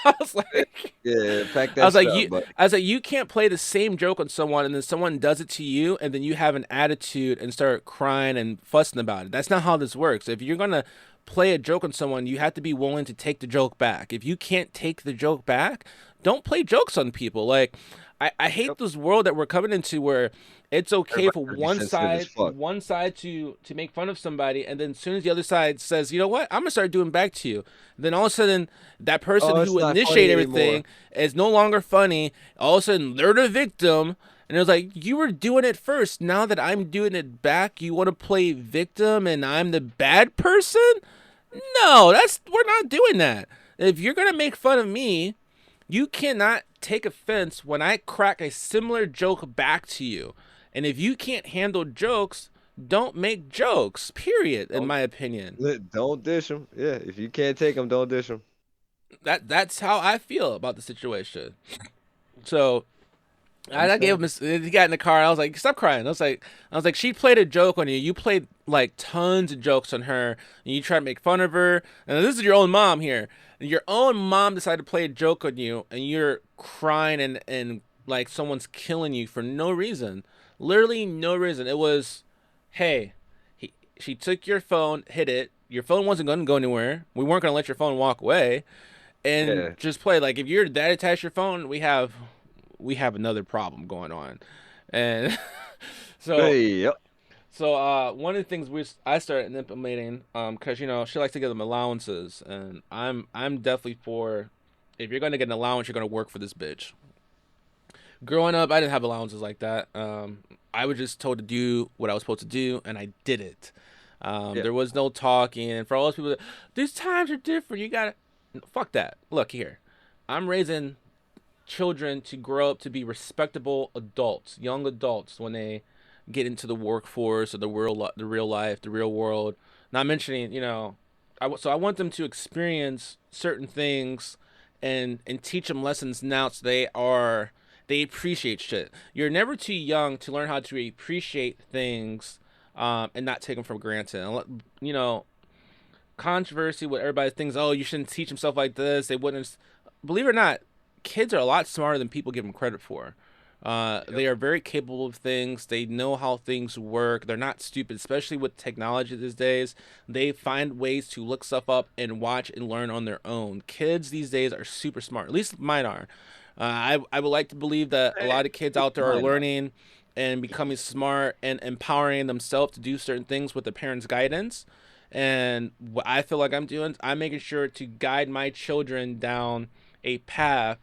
I was like, Yeah, pack that I was like, stuff, but you can't play the same joke on someone, and then someone does it to you, and then you have an attitude and start crying and fussing about it. That's not how this works. If you're gonna play a joke on someone, you have to be willing to take the joke back. If you can't take the joke back, don't play jokes on people. Like, I hate Yep. this world that we're coming into where it's okay Everybody for gotta be sensitive as fuck. one side to make fun of somebody, and then as soon as the other side says, you know what, I'm gonna start doing back to you, then all of a sudden that person Oh, it's who not initiated funny anymore. everything is no longer funny. All of a sudden they're the victim. And it was like, you were doing it first. Now that I'm doing it back, you want to play victim and I'm the bad person? No, we're not doing that. If you're gonna make fun of me, you cannot take offense when I crack a similar joke back to you. And if you can't handle jokes, don't make jokes. Period. In Don't my opinion, don't dish them. Yeah, if you can't take them, don't dish them. that's how I feel about the situation. So I gave him. Understand? He got in the car. I was like, "Stop crying." I was like, she played a joke on you. You played like tons of jokes on her, and you try to make fun of her. And this is your own mom here. And your own mom decided to play a joke on you, and you're crying and like someone's killing you for no reason. Literally no reason. It was, hey, she took your phone, hit it. Your phone wasn't going to go anywhere. We weren't going to let your phone walk away, and Yeah. just play. Like if you're that attached to your phone, we have another problem going on. And so Hey, yep. one of the things I started implementing, because she likes to give them allowances, and I'm definitely for, if you're gonna get an allowance, you're gonna work for this bitch. Growing up, I didn't have allowances like that. I was just told to do what I was supposed to do, and I did it. Yeah. There was no talking, and for all those people that, these times are different, you gotta, fuck that. Look here, I'm raising children to grow up to be respectable adults, young adults, when they get into the workforce or the real life, the real world. Not mentioning, so I want them to experience certain things and teach them lessons now, so they appreciate shit. You're never too young to learn how to appreciate things, and not take them for granted. And controversy with everybody thinks, oh, you shouldn't teach them stuff like this. They wouldn't. Believe it or not, kids are a lot smarter than people give them credit for. Yep. They are very capable of things. They know how things work. They're not stupid, especially with technology these days. They find ways to look stuff up and watch and learn on their own. Kids these days are super smart. At least mine are. I would like to believe that a Hey, lot of kids out there are mine. learning and becoming smart and empowering themselves to do certain things with their parents' guidance. And what I feel like I'm doing, I'm making sure to guide my children down a path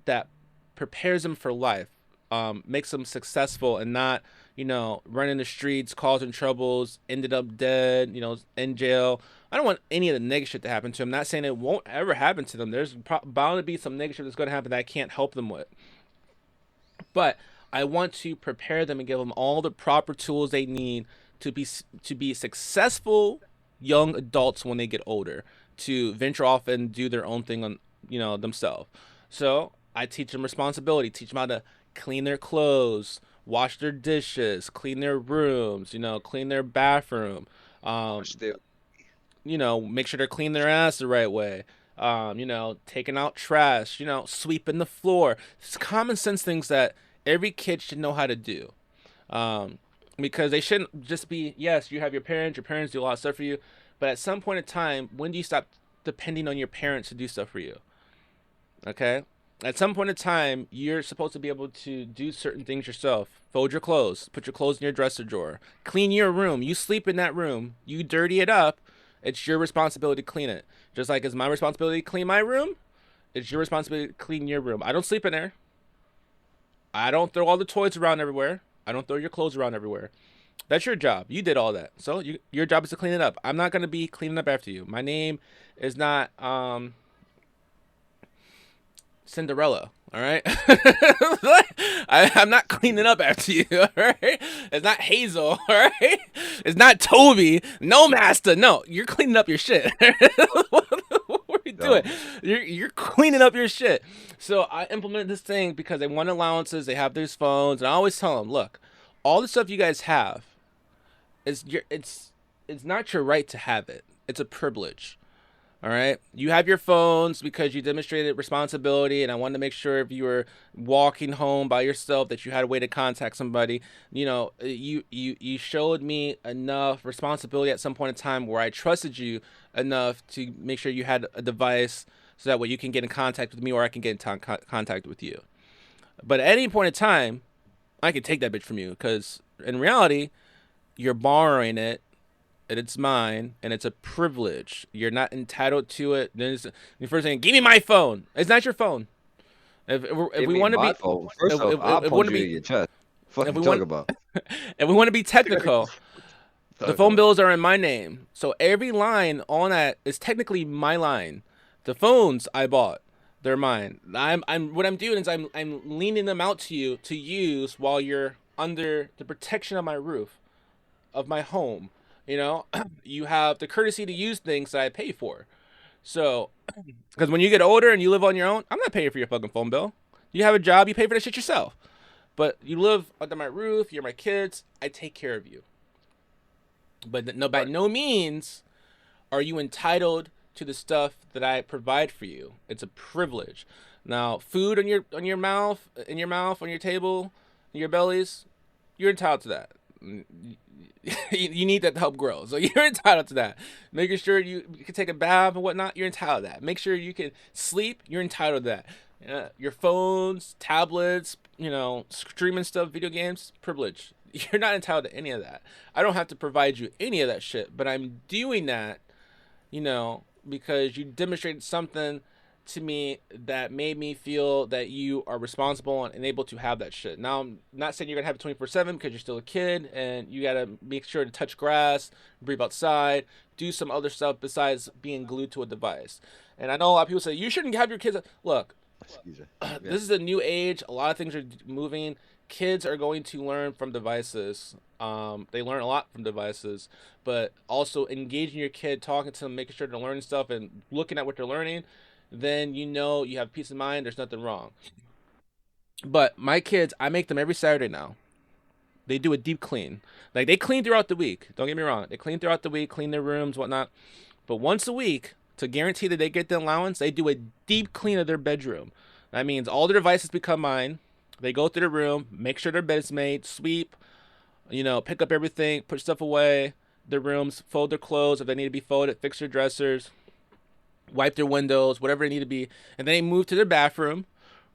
that prepares them for life, makes them successful and not, running the streets, causing troubles, ended up dead, in jail. I don't want any of the negative shit to happen to them. I'm not saying it won't ever happen to them. There's bound to be some negative shit that's going to happen that I can't help them with. But I want to prepare them and give them all the proper tools they need to be successful young adults when they get older, to venture off and do their own thing on themselves. So I teach them responsibility, teach them how to clean their clothes, wash their dishes, clean their rooms, clean their bathroom, um, Still. make sure they're cleaning their ass the right way. Taking out trash, sweeping the floor. It's common sense things that every kid should know how to do. Um, because they shouldn't just be, yes, you have your parents do a lot of stuff for you, but at some point in time, when do you stop depending on your parents to do stuff for you? Okay? At some point in time, you're supposed to be able to do certain things yourself. Fold your clothes, put your clothes in your dresser drawer, clean your room. You sleep in that room, you dirty it up. It's your responsibility to clean it. Just like it's my responsibility to clean my room, it's your responsibility to clean your room. I don't sleep in there. I don't throw all the toys around everywhere. I don't throw your clothes around everywhere. That's your job. You did all that. So your job is to clean it up. I'm not going to be cleaning up after you. My name is not Cinderella. All right, I'm not cleaning up after you. All right, it's not Hazel. All right, it's not Toby. No, Master. No, you're cleaning up your shit. What are you doing? Yo. You're cleaning up your shit. So I implemented this thing because they want allowances. They have these phones, and I always tell them, look, all the stuff you guys have it's not your right to have it. It's a privilege. All right. You have your phones because you demonstrated responsibility, and I wanted to make sure if you were walking home by yourself that you had a way to contact somebody. You showed me enough responsibility at some point in time where I trusted you enough to make sure you had a device so that way you can get in contact with me or I can get in contact with you. But at any point in time, I could take that bitch from you because in reality, you're borrowing it and it's mine and it's a privilege. You're not entitled to it. Then the first thing, give me my phone. It's not your phone. If Give we me want to my be, phone. First off, I'll if we want punch to you in be, your chest. Fuck if you we talk want, about. if we want to be technical, the Talk phone about. bills are in my name. So every line on that is technically my line. The phones I bought, they're mine. What I'm doing is I'm leaning them out to you to use while you're under the protection of my roof, of my home. You know, you have the courtesy to use things that I pay for. So, because when you get older and you live on your own, I'm not paying for your fucking phone bill. You have a job, you pay for that shit yourself. But you live under my roof, you're my kids, I take care of you. But no, by Right. no means are you entitled to the stuff that I provide for you. It's a privilege. Now, food on your mouth, in your mouth, on your table, in your bellies, you're entitled to that. You need that to help grow, so you're entitled to that. Making sure you can take a bath and whatnot, you're entitled to that. Make sure you can sleep, you're entitled to that. Your phones, tablets, streaming stuff, video games, privilege. You're not entitled to any of that. I don't have to provide you any of that shit, but I'm doing that, because you demonstrated something to me that made me feel that you are responsible and able to have that shit. Now, I'm not saying you're gonna have it 24/7 because you're still a kid and you gotta make sure to touch grass, breathe outside, do some other stuff besides being glued to a device. And I know a lot of people say you shouldn't have your kids. Look, Excuse me. Yeah. this is a new age. A lot of things are moving. Kids are going to learn from devices. They learn a lot from devices, but also engaging your kid, talking to them, making sure they're learning stuff and looking at what they're learning. Then you have peace of mind. There's nothing wrong. But my kids, I make them every Saturday now. They do a deep clean. Like they clean throughout the week. Don't get me wrong. They clean throughout the week, clean their rooms, whatnot. But once a week, to guarantee that they get the allowance, they do a deep clean of their bedroom. That means all their devices become mine. They go through the room, make sure their bed is made, sweep, pick up everything, put stuff away, their rooms, fold their clothes if they need to be folded, fix their dressers, wipe their windows, whatever they need to be. And then they move to their bathroom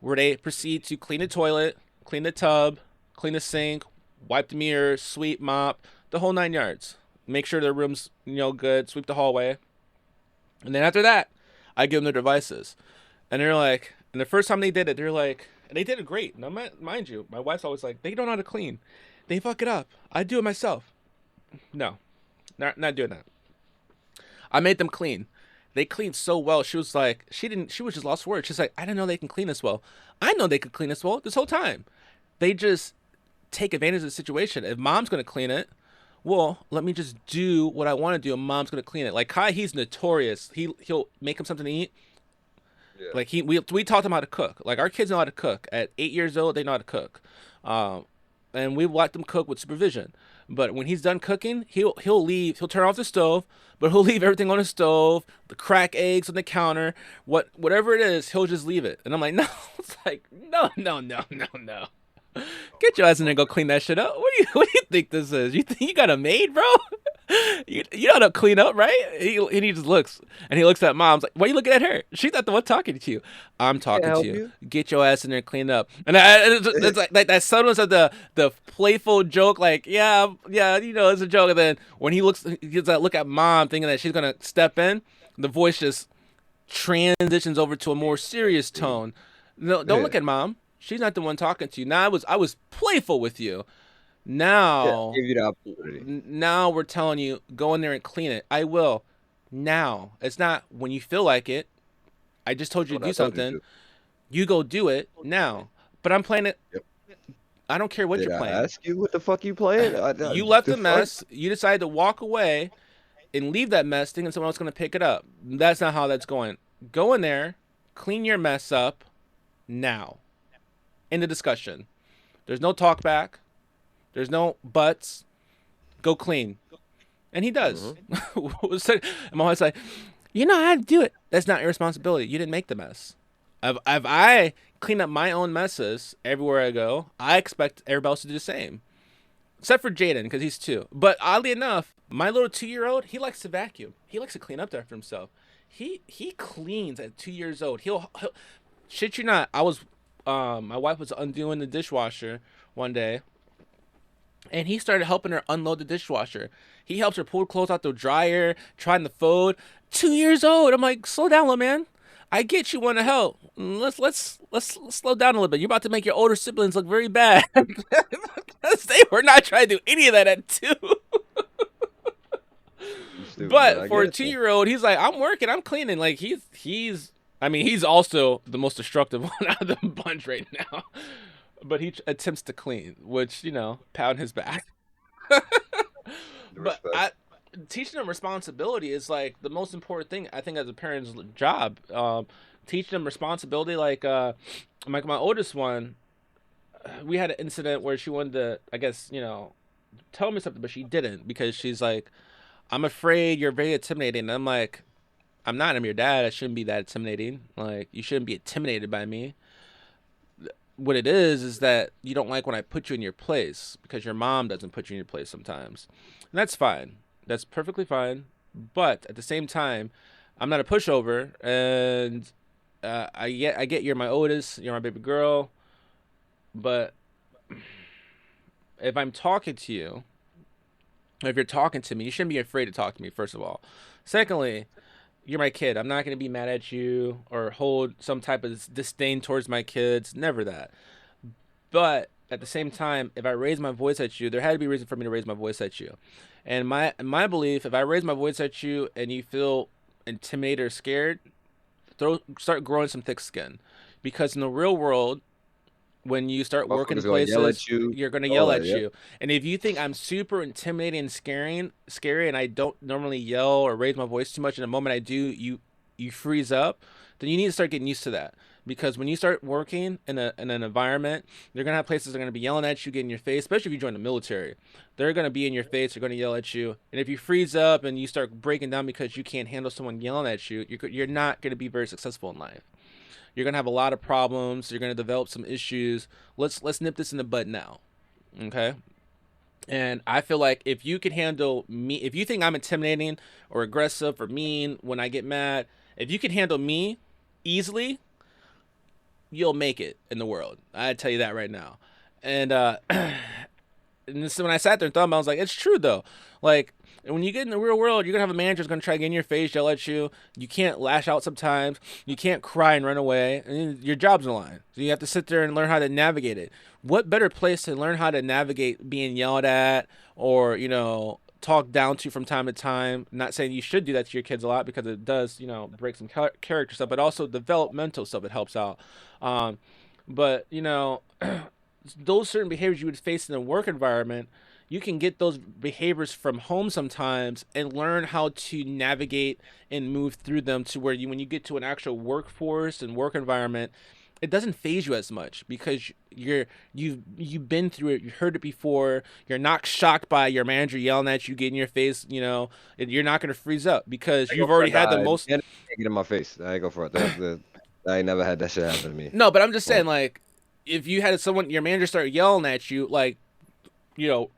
where they proceed to clean the toilet, clean the tub, clean the sink, wipe the mirrors, sweep, mop, the whole 9 yards. Make sure their room's, good, sweep the hallway. And then after that, I give them their devices. And they're like, and the first time they did it, they're like, and they did it great. Now, mind you, my wife's always like, they don't know how to clean. They fuck it up. I do it myself. No, not doing that. I made them clean. They cleaned so well. She was like, she was just lost for words. She's like, I didn't know they can clean this well. I know they could clean this well this whole time. They just take advantage of the situation. If mom's gonna clean it, well, let me just do what I want to do, and mom's gonna clean it. Like Kai, he's notorious. He'll make him something to eat. Yeah. Like we taught them how to cook. Like our kids know how to cook. At 8 years old, they know how to cook. Um, and we let them cook with supervision. But when he's done cooking, he'll leave. He'll turn off the stove, but he'll leave everything on the stove, the crack eggs on the counter, whatever it is, he'll just leave it. And I'm like, no, it's like no, no, no, no, no. Get your ass in there and go clean that shit up. What do you think this is? You think you got a maid, bro? You know how to clean up, right? He just looks and he looks at mom's like, why are you looking at her? She's not the one talking to you. I'm Can't talking to help you. you. Get your ass in there and clean up. And it's like that subtleness of the playful joke, like yeah, it's a joke. And then when he gets that look at mom, thinking that she's gonna step in, the voice just transitions over to a more serious tone. No, don't Yeah. look at mom. She's not the one talking to you. Now I was playful with you. Yeah. Now Give you the opportunity. now we're telling you go in there and clean it. I will. Now. It's not when you feel like it. I just told you What to I do told you something. to. You go do it now. But I'm playing it. Yep. I don't care what Did you're I playing. ask you what the fuck you playing? You left The a fuck? mess. You decided to walk away and leave that mess thinking someone else is going to pick it up. That's not how that's going. Go in there, clean your mess up now. In the discussion. There's no talk back. There's no buts. Go clean. And he does. Mm-hmm. And my wife's like, you know how to do it. That's not your responsibility. You didn't make the mess. If I clean up my own messes everywhere I go, I expect everybody else to do the same. Except for Jaden, because he's 2. But oddly enough, my little 2-year-old, he likes to vacuum. He likes to clean up after himself. He cleans at 2 years old. He'll shit you not. my wife was undoing the dishwasher one day, and he started helping her unload the dishwasher. He helps her pull clothes out the dryer, trying to fold. 2 years old. I'm like, slow down, little man. I get you want to help. Let's slow down a little bit. You're about to make your older siblings look very bad because they were not trying to do any of that at 2. You stupid, but But I for get a it. 2-year-old, he's like, I'm working, I'm cleaning. Like he's. I mean, he's also the most destructive one out of the bunch right now. But he attempts to clean, which pound his back. The But respect. I teaching them responsibility is like the most important thing I think as a parent's job. Teach them responsibility. Like my oldest one, we had an incident where she wanted to, I guess, tell me something, but she didn't because she's like, "I'm afraid you're very intimidating." And I'm like, "I'm not. I'm your dad. I shouldn't be that intimidating. Like, you shouldn't be intimidated by me. What it is that you don't like when I put you in your place because your mom doesn't put you in your place sometimes. And that's fine. That's perfectly fine. But at the same time, I'm not a pushover, and I get you're my oldest, you're my baby girl, but if I'm talking to you, or if you're talking to me, you shouldn't be afraid to talk to me, first of all. Secondly, you're my kid. I'm not going to be mad at you or hold some type of disdain towards my kids. Never that. But at the same time, if I raise my voice at you, there had to be a reason for me to raise my voice at you. And my belief, if I raise my voice at you and you feel intimidated or scared, start growing some thick skin, because in the real world, when you start working Motherfuckers gonna yell places, at you, you're gonna all yell that. at Yep. you. And if you think I'm super intimidating and scary, and I don't normally yell or raise my voice too much, in the moment I do, you freeze up. Then you need to start getting used to that. Because when you start working in an environment, they're gonna have places that are gonna be yelling at you, getting in your face, especially if you join the military. They're gonna be in your face, they're gonna yell at you. And if you freeze up and you start breaking down because you can't handle someone yelling at you, you're not gonna be very successful in life. You're gonna have a lot of problems. You're gonna develop some issues. Let's nip this in the bud now, okay? And I feel like if you can handle me, if you think I'm intimidating or aggressive or mean when I get mad, if you can handle me easily, you'll make it in the world. I tell you that right now. And and this, when I sat there and thought about it, I was like, it's true though. Like, when you get in the real world, you're gonna have a manager who's gonna try to get in your face, yell at you. You can't lash out sometimes. You can't cry and run away. And your job's on the line. So you have to sit there and learn how to navigate it. What better place to learn how to navigate being yelled at or, talked down to from time to time? Not saying you should do that to your kids a lot, because it does, break some character stuff, but also developmental stuff. It helps out. Um, but, those certain behaviors you would face in a work environment, you can get those behaviors from home sometimes and learn how to navigate and move through them to where when you get to an actual workforce and work environment, it doesn't phase you as much because you've been through it, you've heard it before. You're not shocked by your manager yelling at you, getting in your face, and you're not going to freeze up because I ain't go you've for already it. had the Nah, most. can't get in my face. I ain't go for it. I ain't never had that shit happen to me. No, but I'm just Well, saying, like, if you had someone, your manager start yelling at you, like,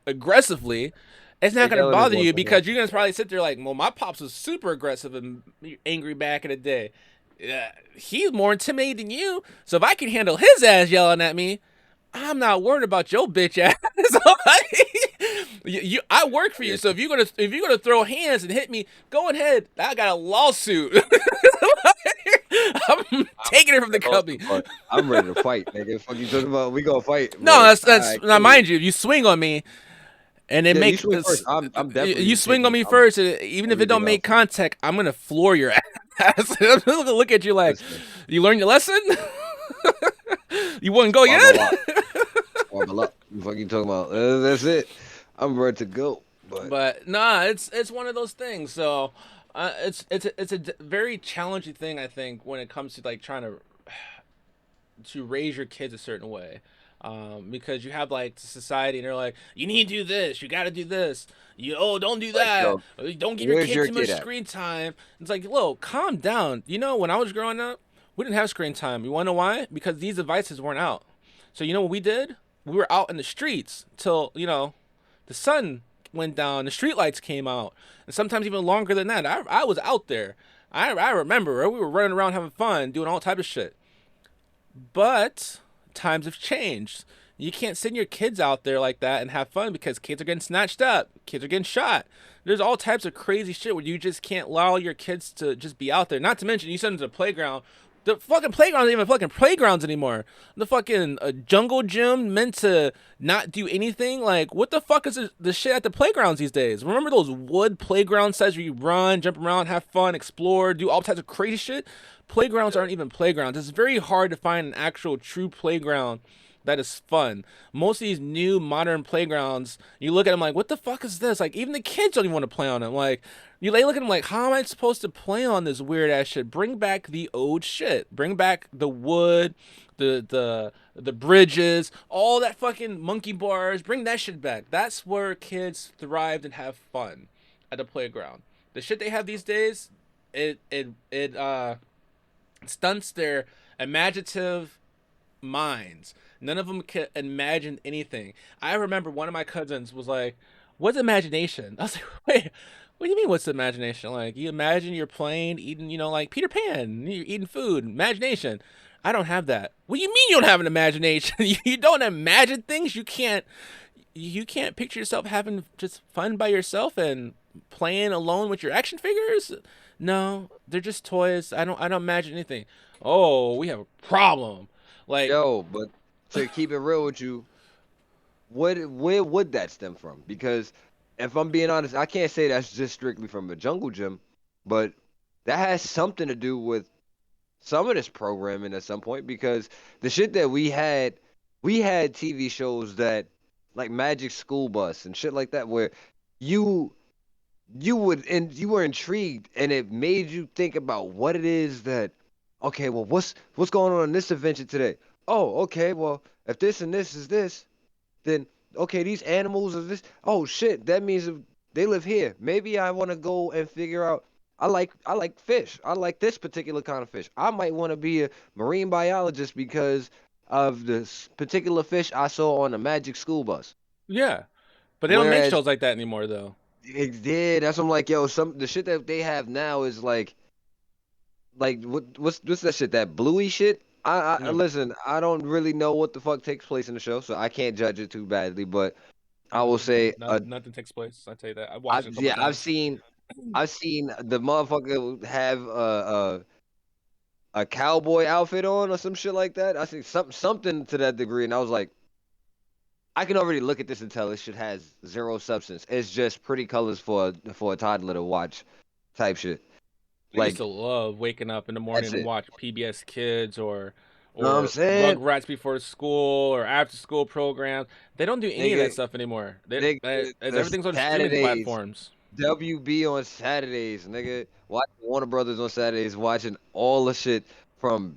aggressively, it's yeah, not gonna yelling is bother one you thing. Yeah. because you're gonna probably sit there like, well, my pops was super aggressive and angry back in the day. He's more intimidating than you. So if I can handle his ass yelling at me, I'm not worried about your bitch ass. I work for you, Yeah. so if you're gonna throw hands and hit me, go ahead. I got a lawsuit. I'm taking it from the Also, company. but I'm ready to fight, nigga. Fuck you talking about? We gonna fight, No, but that's I now cool. mind you, if you swing on me and it Yeah, you make swing first. I'm you definitely swing on taking me first, and even if it everything don't make off. contact, I'm gonna floor your ass. I'm gonna look at you like, Listen, you learned your lesson. You wouldn't go Squabble yet. up, squabble up. Fuck you talking about? That's it. I'm ready to go. But But nah, it's one of those things. So it's a very challenging thing, I think, when it comes to like trying to raise your kids a certain way. Because you have like society and they're like, you need to do this, you got to do this, don't do like, that, yo, don't give your where's kid your too much kid at? screen time. It's like, whoa, calm down. When I was growing up, we didn't have screen time. You want to know why? Because these devices weren't out. So you know what we did? We were out in the streets till the sun went down, the street lights came out, and sometimes even longer than that. I was out there. I remember we were running around having fun, doing all type of shit. But times have changed. You can't send your kids out there like that and have fun because kids are getting snatched up, kids are getting shot. There's all types of crazy shit where you just can't allow your kids to just be out there. Not to mention, you send them to the playground. The fucking playgrounds aren't even fucking playgrounds anymore. The fucking jungle gym meant to not do anything. Like, what the fuck is the shit at the playgrounds these days? Remember those wood playground sets where you run, jump around, have fun, explore, do all types of crazy shit? Playgrounds aren't even playgrounds. It's very hard to find an actual true playground that is fun. Most of these new modern playgrounds, you look at them like, what the fuck is this? Like, even the kids don't even want to play on them. Like, they look at them like, how am I supposed to play on this weird ass shit? Bring back the old shit. Bring back the wood, the bridges, all that fucking monkey bars. Bring that shit back. That's where kids thrived and have fun at the playground. The shit they have these days, it stunts their imaginative minds. None of them can imagine anything. I remember one of my cousins was like, "What's imagination?" I was like, "Wait, what do you mean? What's imagination? Like you imagine you're playing, eating, like Peter Pan, you're eating food, imagination." I don't have that. What do you mean you don't have an imagination? You don't imagine things. You can't picture yourself having just fun by yourself and playing alone with your action figures. No, they're just toys. I don't imagine anything. Oh, we have a problem. Like, Yo, but to keep it real with you, where would that stem from? Because if I'm being honest, I can't say that's just strictly from the jungle gym, but that has something to do with some of this programming at some point. Because the shit that we had TV shows that like Magic School Bus and shit like that, where you you were intrigued and it made you think about what it is that, okay, well, what's going on in this adventure today? Oh, okay, well, if this and this is this, then okay, these animals are this. Oh shit, that means if they live here. Maybe I want to go and figure out. I like fish. I like this particular kind of fish. I might want to be a marine biologist because of this particular fish I saw on the Magic School Bus. yeah, but they don't make Whereas shows like that anymore, though. it did. That's what I'm like, yo. Some the shit that they have now is like what's that shit? That bluey shit. I Yeah. listen. I don't really know what the fuck takes place in the show, so I can't judge it too badly. But I will say, Nothing takes place. I tell you that. I watched it a couple yeah, I've times. seen I've seen the motherfucker have a cowboy outfit on or some shit like that. I see something to that degree, and I was like, I can already look at this and tell this shit has zero substance. It's just pretty colors for a toddler to watch, type shit. I used Like to love waking up in the morning that's to it. watch PBS Kids or You know what I'm saying, Rugrats before school or after school programs. They don't do any of that nigga? stuff anymore. Nigga, As the everything's on streaming Saturdays. platforms. WB on Saturdays, nigga. Watching Warner Brothers on Saturdays, watching all the shit from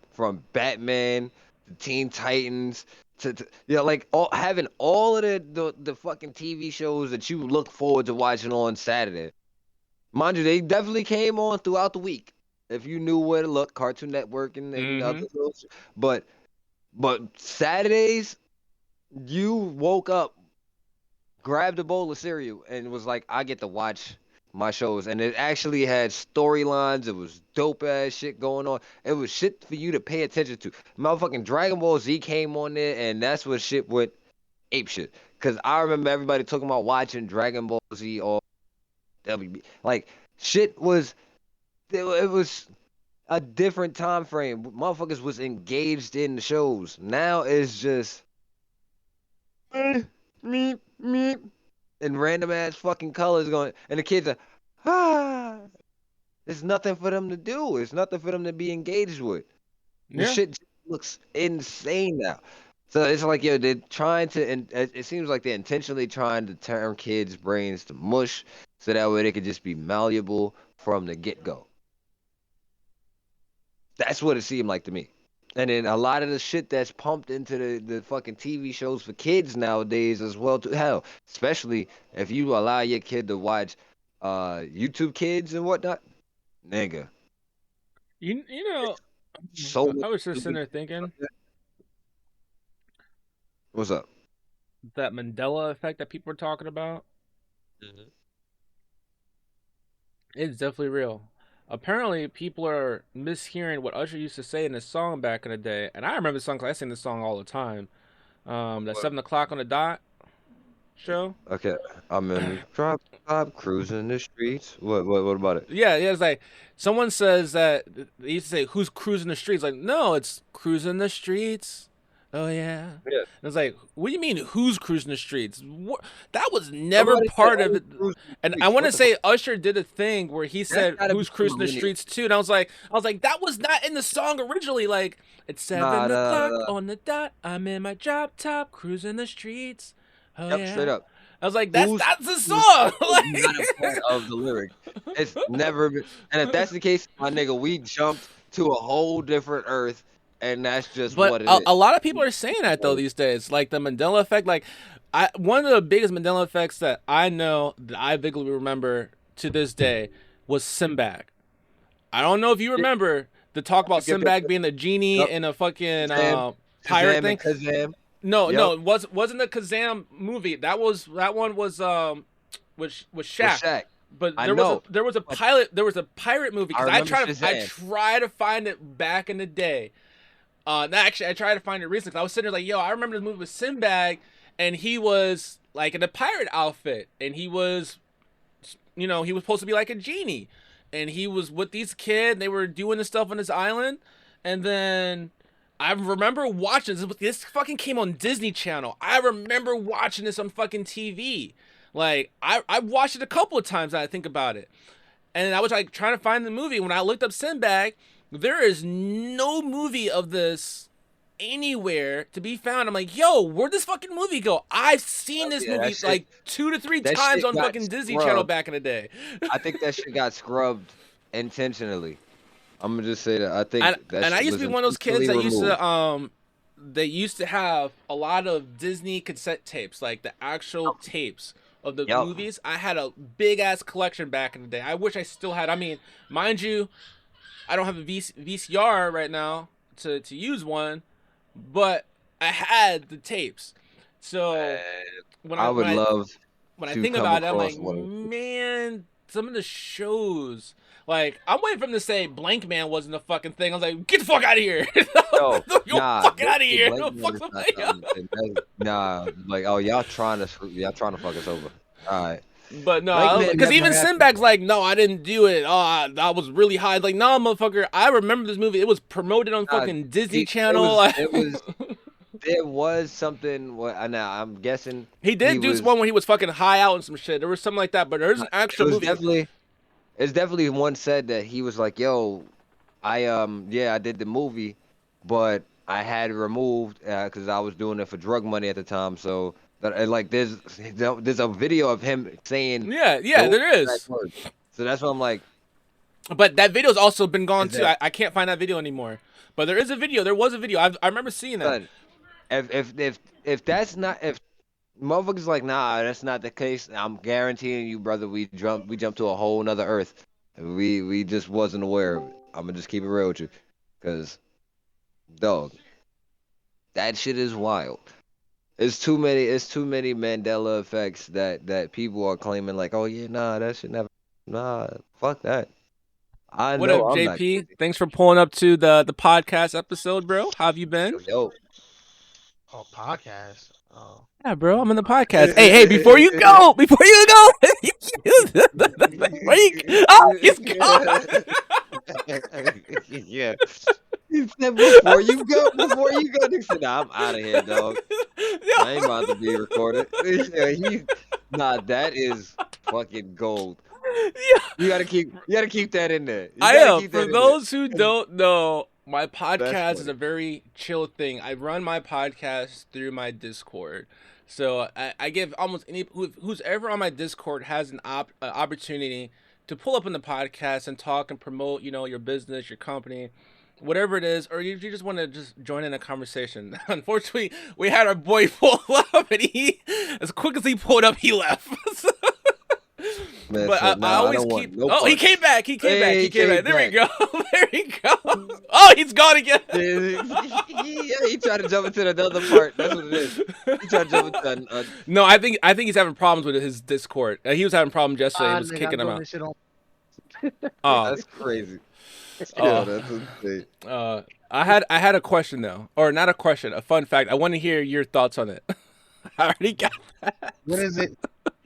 Batman to Teen Titans to yeah, like all having all of the fucking TV shows that you look forward to watching on Saturday. Mind you, they definitely came on throughout the week. If you knew where to look, Cartoon Network and Mm-hmm. other those. But Saturdays, you woke up, grabbed a bowl of cereal, and was like, I get to watch my shows. And it actually had storylines. It was dope ass shit going on. It was shit for you to pay attention to. Motherfucking Dragon Ball Z came on there, and that's what shit went ape shit. Cause I remember everybody talking about watching Dragon Ball Z or WB. Like shit was it was a different time frame. Motherfuckers was engaged in the shows. Now it's just me, me, and random ass fucking colors going, and the kids are, ah. There's nothing for them to do. It's nothing for them to be engaged with. The Yeah. shit just looks insane now. So it's like, yo, they're trying to, and it seems like they're intentionally trying to turn kids' brains to mush, so that way they could just be malleable from the get go. That's what it seemed like to me. And then a lot of the shit that's pumped into the fucking TV shows for kids nowadays as well too. Hell, especially if you allow your kid to watch YouTube Kids and whatnot, nigga. You know, So much I was just sitting stupid there thinking content. What's up? that Mandela effect that people are talking about. Mhm. It's definitely real. apparently people are mishearing what Usher used to say in his song back in the day. And I remember the song 'cause I sing this song all the time. That What? 7 o'clock on the dot show. Okay, I'm in the drop top, cruising the streets. What about it? Yeah, yeah. It's like someone says that they used to say, "Who's cruising the streets?" Like, no, it's cruising the streets. Oh yeah. And Yeah. it's like, what do you mean, who's cruising the streets? That was never Somebody said, part of "Oh, it. cruising the And I streets." want to What the fuck? say Usher did a thing where he That's said, gotta be "Who's some cruising the millennial. streets too?" And I was like, that was not in the song originally. Like, it's Nah, seven nah, o'clock nah. on the dot. I'm in my drop top, cruising the streets. Oh Yep, straight yeah. up. I was like, that's Who's that's the cruising the streets song. is not a part of the lyric. It's never been. And if that's the case, my nigga, we jumped to a whole different earth, and that's just But what it a is. lot of people are saying that though these days, like the Mandela effect. Like, one of the biggest Mandela effects that I know that I vividly remember to this day was Sinbad. I don't know if you Yeah, remember the talk I about get that. Sinbad being the genie Yup. in a fucking Shazam, pirate Shazam, thing. and Kazam. No, no, Yep, it wasn't the Kazam movie. That one was was with Shaq. Shaq. But I there was a know. there was a But pirate movie I because remember I Shazam. try to find it back in the day. No, actually, I tried to find it recently. 'Cause I was sitting there like, yo, I remember this movie with Sinbad, and he was like in a pirate outfit, and he was, he was supposed to be like a genie, and he was with these kids. They were doing this stuff on this island, and then I remember watching this. This fucking came on Disney Channel. I remember watching this on fucking TV. Like I watched it a couple of times. Now I think about it, and I was like trying to find the movie. When I looked up Sinbad, there is no movie of this anywhere to be found. I'm like, yo, where'd this fucking movie go? I've seen this Yeah, movie like 2 to 3 that times shit on got fucking Disney Channel scrubbed. back in the day. I think that shit got scrubbed intentionally. I'm gonna just say that. I And think that and I shit used to was be one of those kids intentionally that used removed. to they used to have a lot of Disney cassette tapes, like the actual tapes of the Yep. movies. I had a big ass collection back in the day. I wish I still had. I mean, mind you, I don't have a VCR right now to use one, but I had the tapes. So when I I when would I love when I to think come about it, I'm across like, one of those. man, some of the shows. Like, I'm waiting for him to say Blank Man wasn't a fucking thing. I was like, get the fuck out of here. No, You're nah, fucking out of here. Blake Don't Man fuck is not somebody up. something. Nah, like, oh, y'all trying to fuck us over. All right, But Blake no, Man because never even happened. Sinbad's like, no, I didn't do it. Oh, I was really high. Like, no, motherfucker, I remember this movie. It was promoted on Nah, fucking Disney he, it Channel. was, Like, it was, there was something. What now? I'm guessing he he did do was. one where he was fucking high out and some shit. There was something like that. But there's an It actual was movie. definitely. It's definitely one said that he was like, "Yo, I did the movie, but I had it removed because I was doing it for drug money at the time. So that and, like there's a video of him saying Yeah, yeah, those there exact is. words. So that's why I'm like, But that video's also been gone is too. that I can't find that video anymore. But there is a video. There was a video. I remember seeing that. son? If that's not if motherfuckers like nah, that's not the case. I'm guaranteeing you, brother. We jumped to a whole nother earth. We just wasn't aware of it. I'm gonna just keep it real with you, cause dog, that shit is wild. It's too many Mandela effects that people are claiming like, oh yeah, nah, that should never, nah, fuck that. I What up, know I'm not JP? crazy. Thanks for pulling up to the podcast episode, bro. How have you been? Yo, Oh, podcast. Oh. Yeah, bro. I'm in the podcast. Hey, before you go, before you go, he's gone. yeah. He said before you go, he said, nah, I'm out of here, dog. I ain't about to be recorded. Yeah, nah, that is fucking gold. Yeah. You gotta keep that in there. You I gotta am. keep For that in there. those who don't know, my That's podcast is funny. a very chill thing. I run my podcast through my Discord. So I give almost who's ever on my Discord has an opportunity to pull up in the podcast and talk and promote, your business, your company, whatever it is, or you just want to just join in a conversation. Unfortunately, we had our boy pull up, and as quick as he pulled up, he left. Man But said, I nah, I always don't keep. want no Oh, he part. came back. He came back. Hey, He came back. came There we back. go. There we go. Oh, he's gone again. Yeah, he tried to jump into another part. That's what it is. He tried to jump into No, I think he's having problems with his Discord. He was having problems yesterday. He was Nigga, kicking I'm him doing out. this shit on. Oh, That's crazy. Yo, oh. that's insane. I had a question though, or not a question, a fun fact. I want to hear your thoughts on it. I already got that. What is it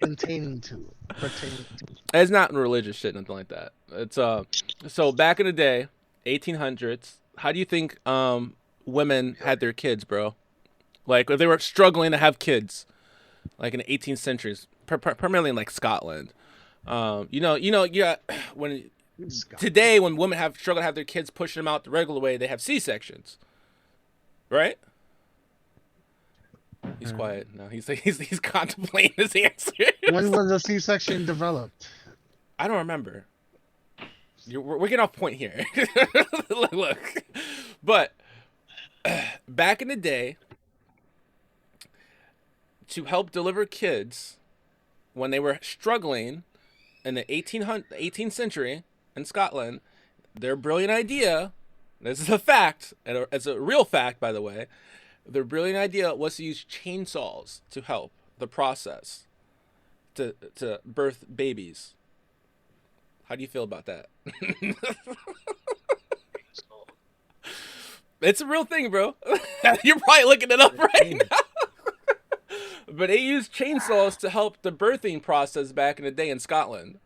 containing to? Pertaining to? It's not religious shit, nothing like that. It's so back in the day, 1800s. How do you think women had their kids, bro? Like if they were struggling to have kids, like in the 18th centuries, primarily in like Scotland. Yeah. When Scott. today, when women have struggle to have their kids, pushing them out the regular way, they have C sections, right? He's quiet. No, he's contemplating his answer. When was the C-section developed? I don't remember. We're getting off point here. Look, but back in the day, to help deliver kids when they were struggling in the 18th century in Scotland, their brilliant idea, this is a fact, and it's a real fact, by the way, their brilliant idea was to use chainsaws to help the process to birth babies. How do you feel about that? It's a real thing, bro. You're probably looking it up right now. But they used chainsaws to help the birthing process back in the day in Scotland.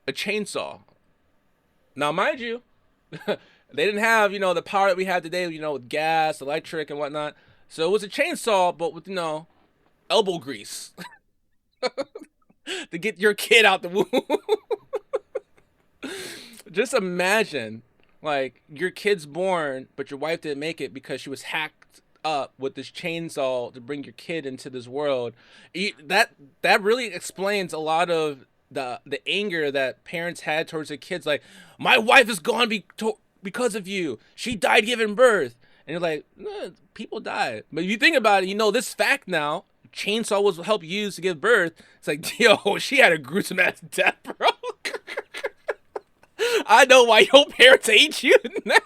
A chainsaw. Now, mind you, they didn't have, the power that we have today, with gas, electric, and whatnot. So it was a chainsaw, but with, elbow grease to get your kid out the womb. Just imagine, like, your kid's born, but your wife didn't make it because she was hacked up with this chainsaw to bring your kid into this world. That really explains a lot of the anger that parents had towards their kids. Like, my wife is gone because of you. She died giving birth. And you're like, people die. But if you think about it, this fact now. Chainsaw was help used to give birth. It's like, yo, she had a gruesome ass death, bro. I know why your parents hate you now.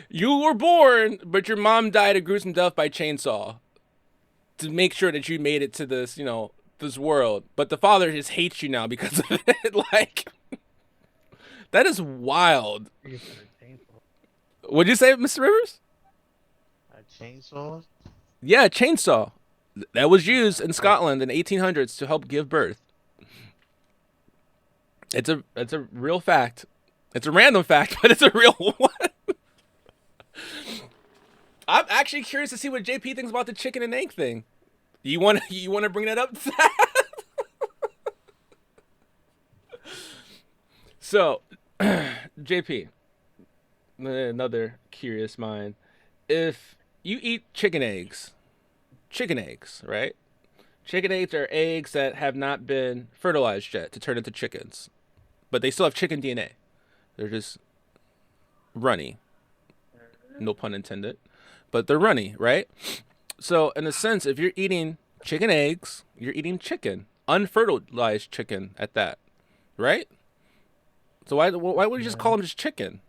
You were born, but your mom died a gruesome death by chainsaw to make sure that you made it to this, this world. But the father just hates you now because of it. Like, that is wild. What'd you say, Mr. Rivers? Chainsaws? Yeah, chainsaw. That was used in Scotland in 1800s to help give birth. It's a real fact. It's a random fact, but it's a real one. I'm actually curious to see what JP thinks about the chicken and egg thing. You want to bring that up? So, JP, another curious mind. If you eat chicken eggs, right? Chicken eggs are eggs that have not been fertilized yet to turn into chickens, but they still have chicken DNA. They're just runny. No pun intended. But they're runny, right? So, in a sense, if you're eating chicken eggs, you're eating chicken. Unfertilized chicken at that. Right? So why would you just call them just chicken?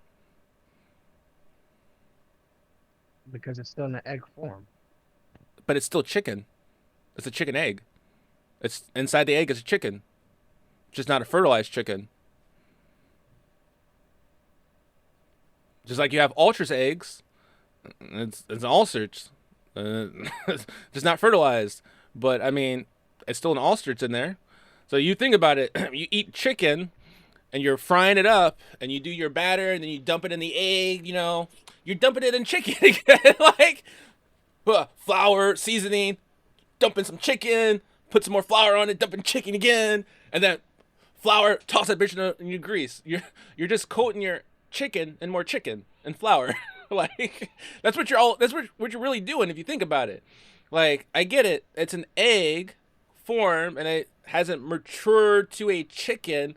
Because it's still in the egg form. But it's still chicken. It's a chicken egg. It's inside the egg is a chicken. Just not a fertilized chicken. Just like you have Ultra's eggs. It's an ostrich. Just not fertilized. But, I mean, it's still an ostrich in there. So you think about it. You eat chicken, and you're frying it up, and you do your batter, and then you dump it in the egg, You're dumping it in chicken again. Like, flour, seasoning, dumping some chicken, put some more flour on it, dumping chicken again, and then flour, toss that bitch in your grease. You're just coating your chicken and more chicken and flour. Like, that's what you're really doing if you think about it. Like, I get it. It's an egg form and it hasn't matured to a chicken,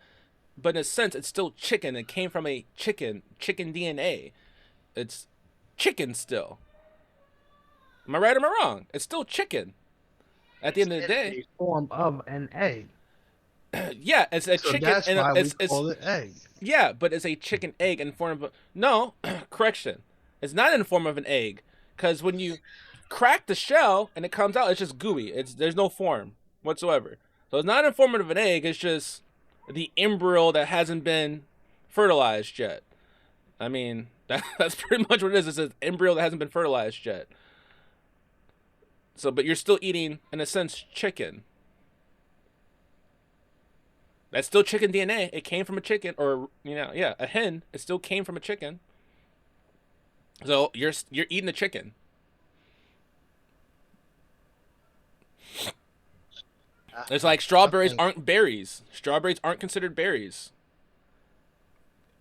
but in a sense it's still chicken. It came from a chicken DNA. It's chicken still. Am I right or am I wrong? It's still chicken. At the end of the day, a form of an egg. Yeah, it's a So chicken. that's And why it's we call it egg. yeah, but it's a chicken egg in form of no correction. It's not in the form of an egg, because when you crack the shell and it comes out, it's just gooey. There's no form whatsoever. So it's not in form of an egg. It's just the embryo that hasn't been fertilized yet. I mean, that's pretty much what it is. It's an embryo that hasn't been fertilized yet. So, but you're still eating, in a sense, chicken. That's still chicken DNA. It came from a chicken, or a hen. It still came from a chicken. So you're eating a chicken. It's like strawberries aren't berries. Strawberries aren't considered berries.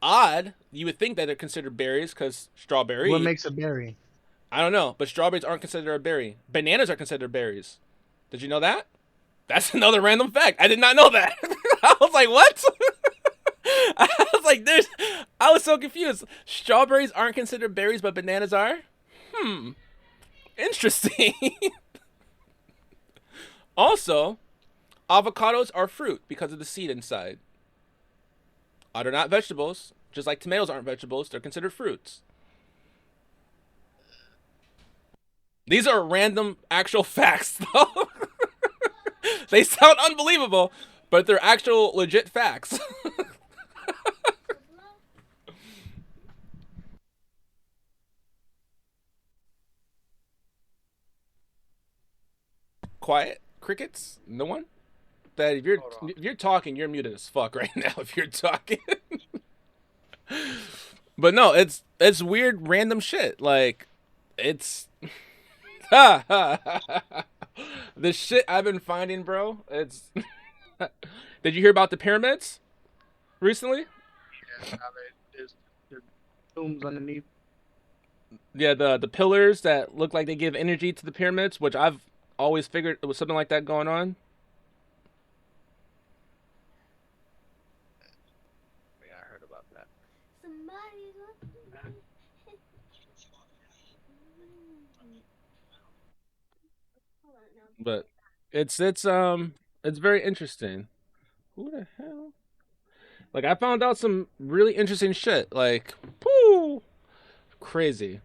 Odd. You would think that they're considered berries because strawberry. What makes a berry? I don't know, but strawberries aren't considered a berry. Bananas are considered berries. Did you know that? That's another random fact. I did not know that. I was like, what? I was so confused. Strawberries aren't considered berries, but bananas are? Interesting. Also, avocados are fruit because of the seed inside. They're not vegetables. Just like tomatoes aren't vegetables, they're considered fruits. These are random actual facts, though. They sound unbelievable, but they're actual legit facts. Quiet? Crickets? No one? That if you're talking, you're muted as fuck right now if you're talking. But no, it's weird random shit. Like it's the shit I've been finding, bro. It's Did you hear about the pyramids recently? Yeah, there's tombs underneath. Yeah, the pillars that look like they give energy to the pyramids, which I've always figured there was something like that going on. Yeah, I heard about that. But it's very interesting. Who the hell? Like I found out some really interesting shit. Like, whoo, crazy.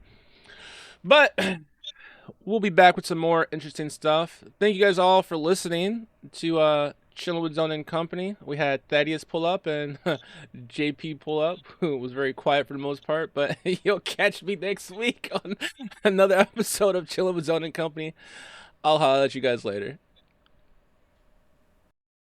But we'll be back with some more interesting stuff. Thank you guys all for listening to Chilling with Zone and Company. We had Thaddeus pull up and JP pull up, who was very quiet for the most part. But you'll catch me next week on another episode of Chilling with Zone and Company. I'll holler at you guys later.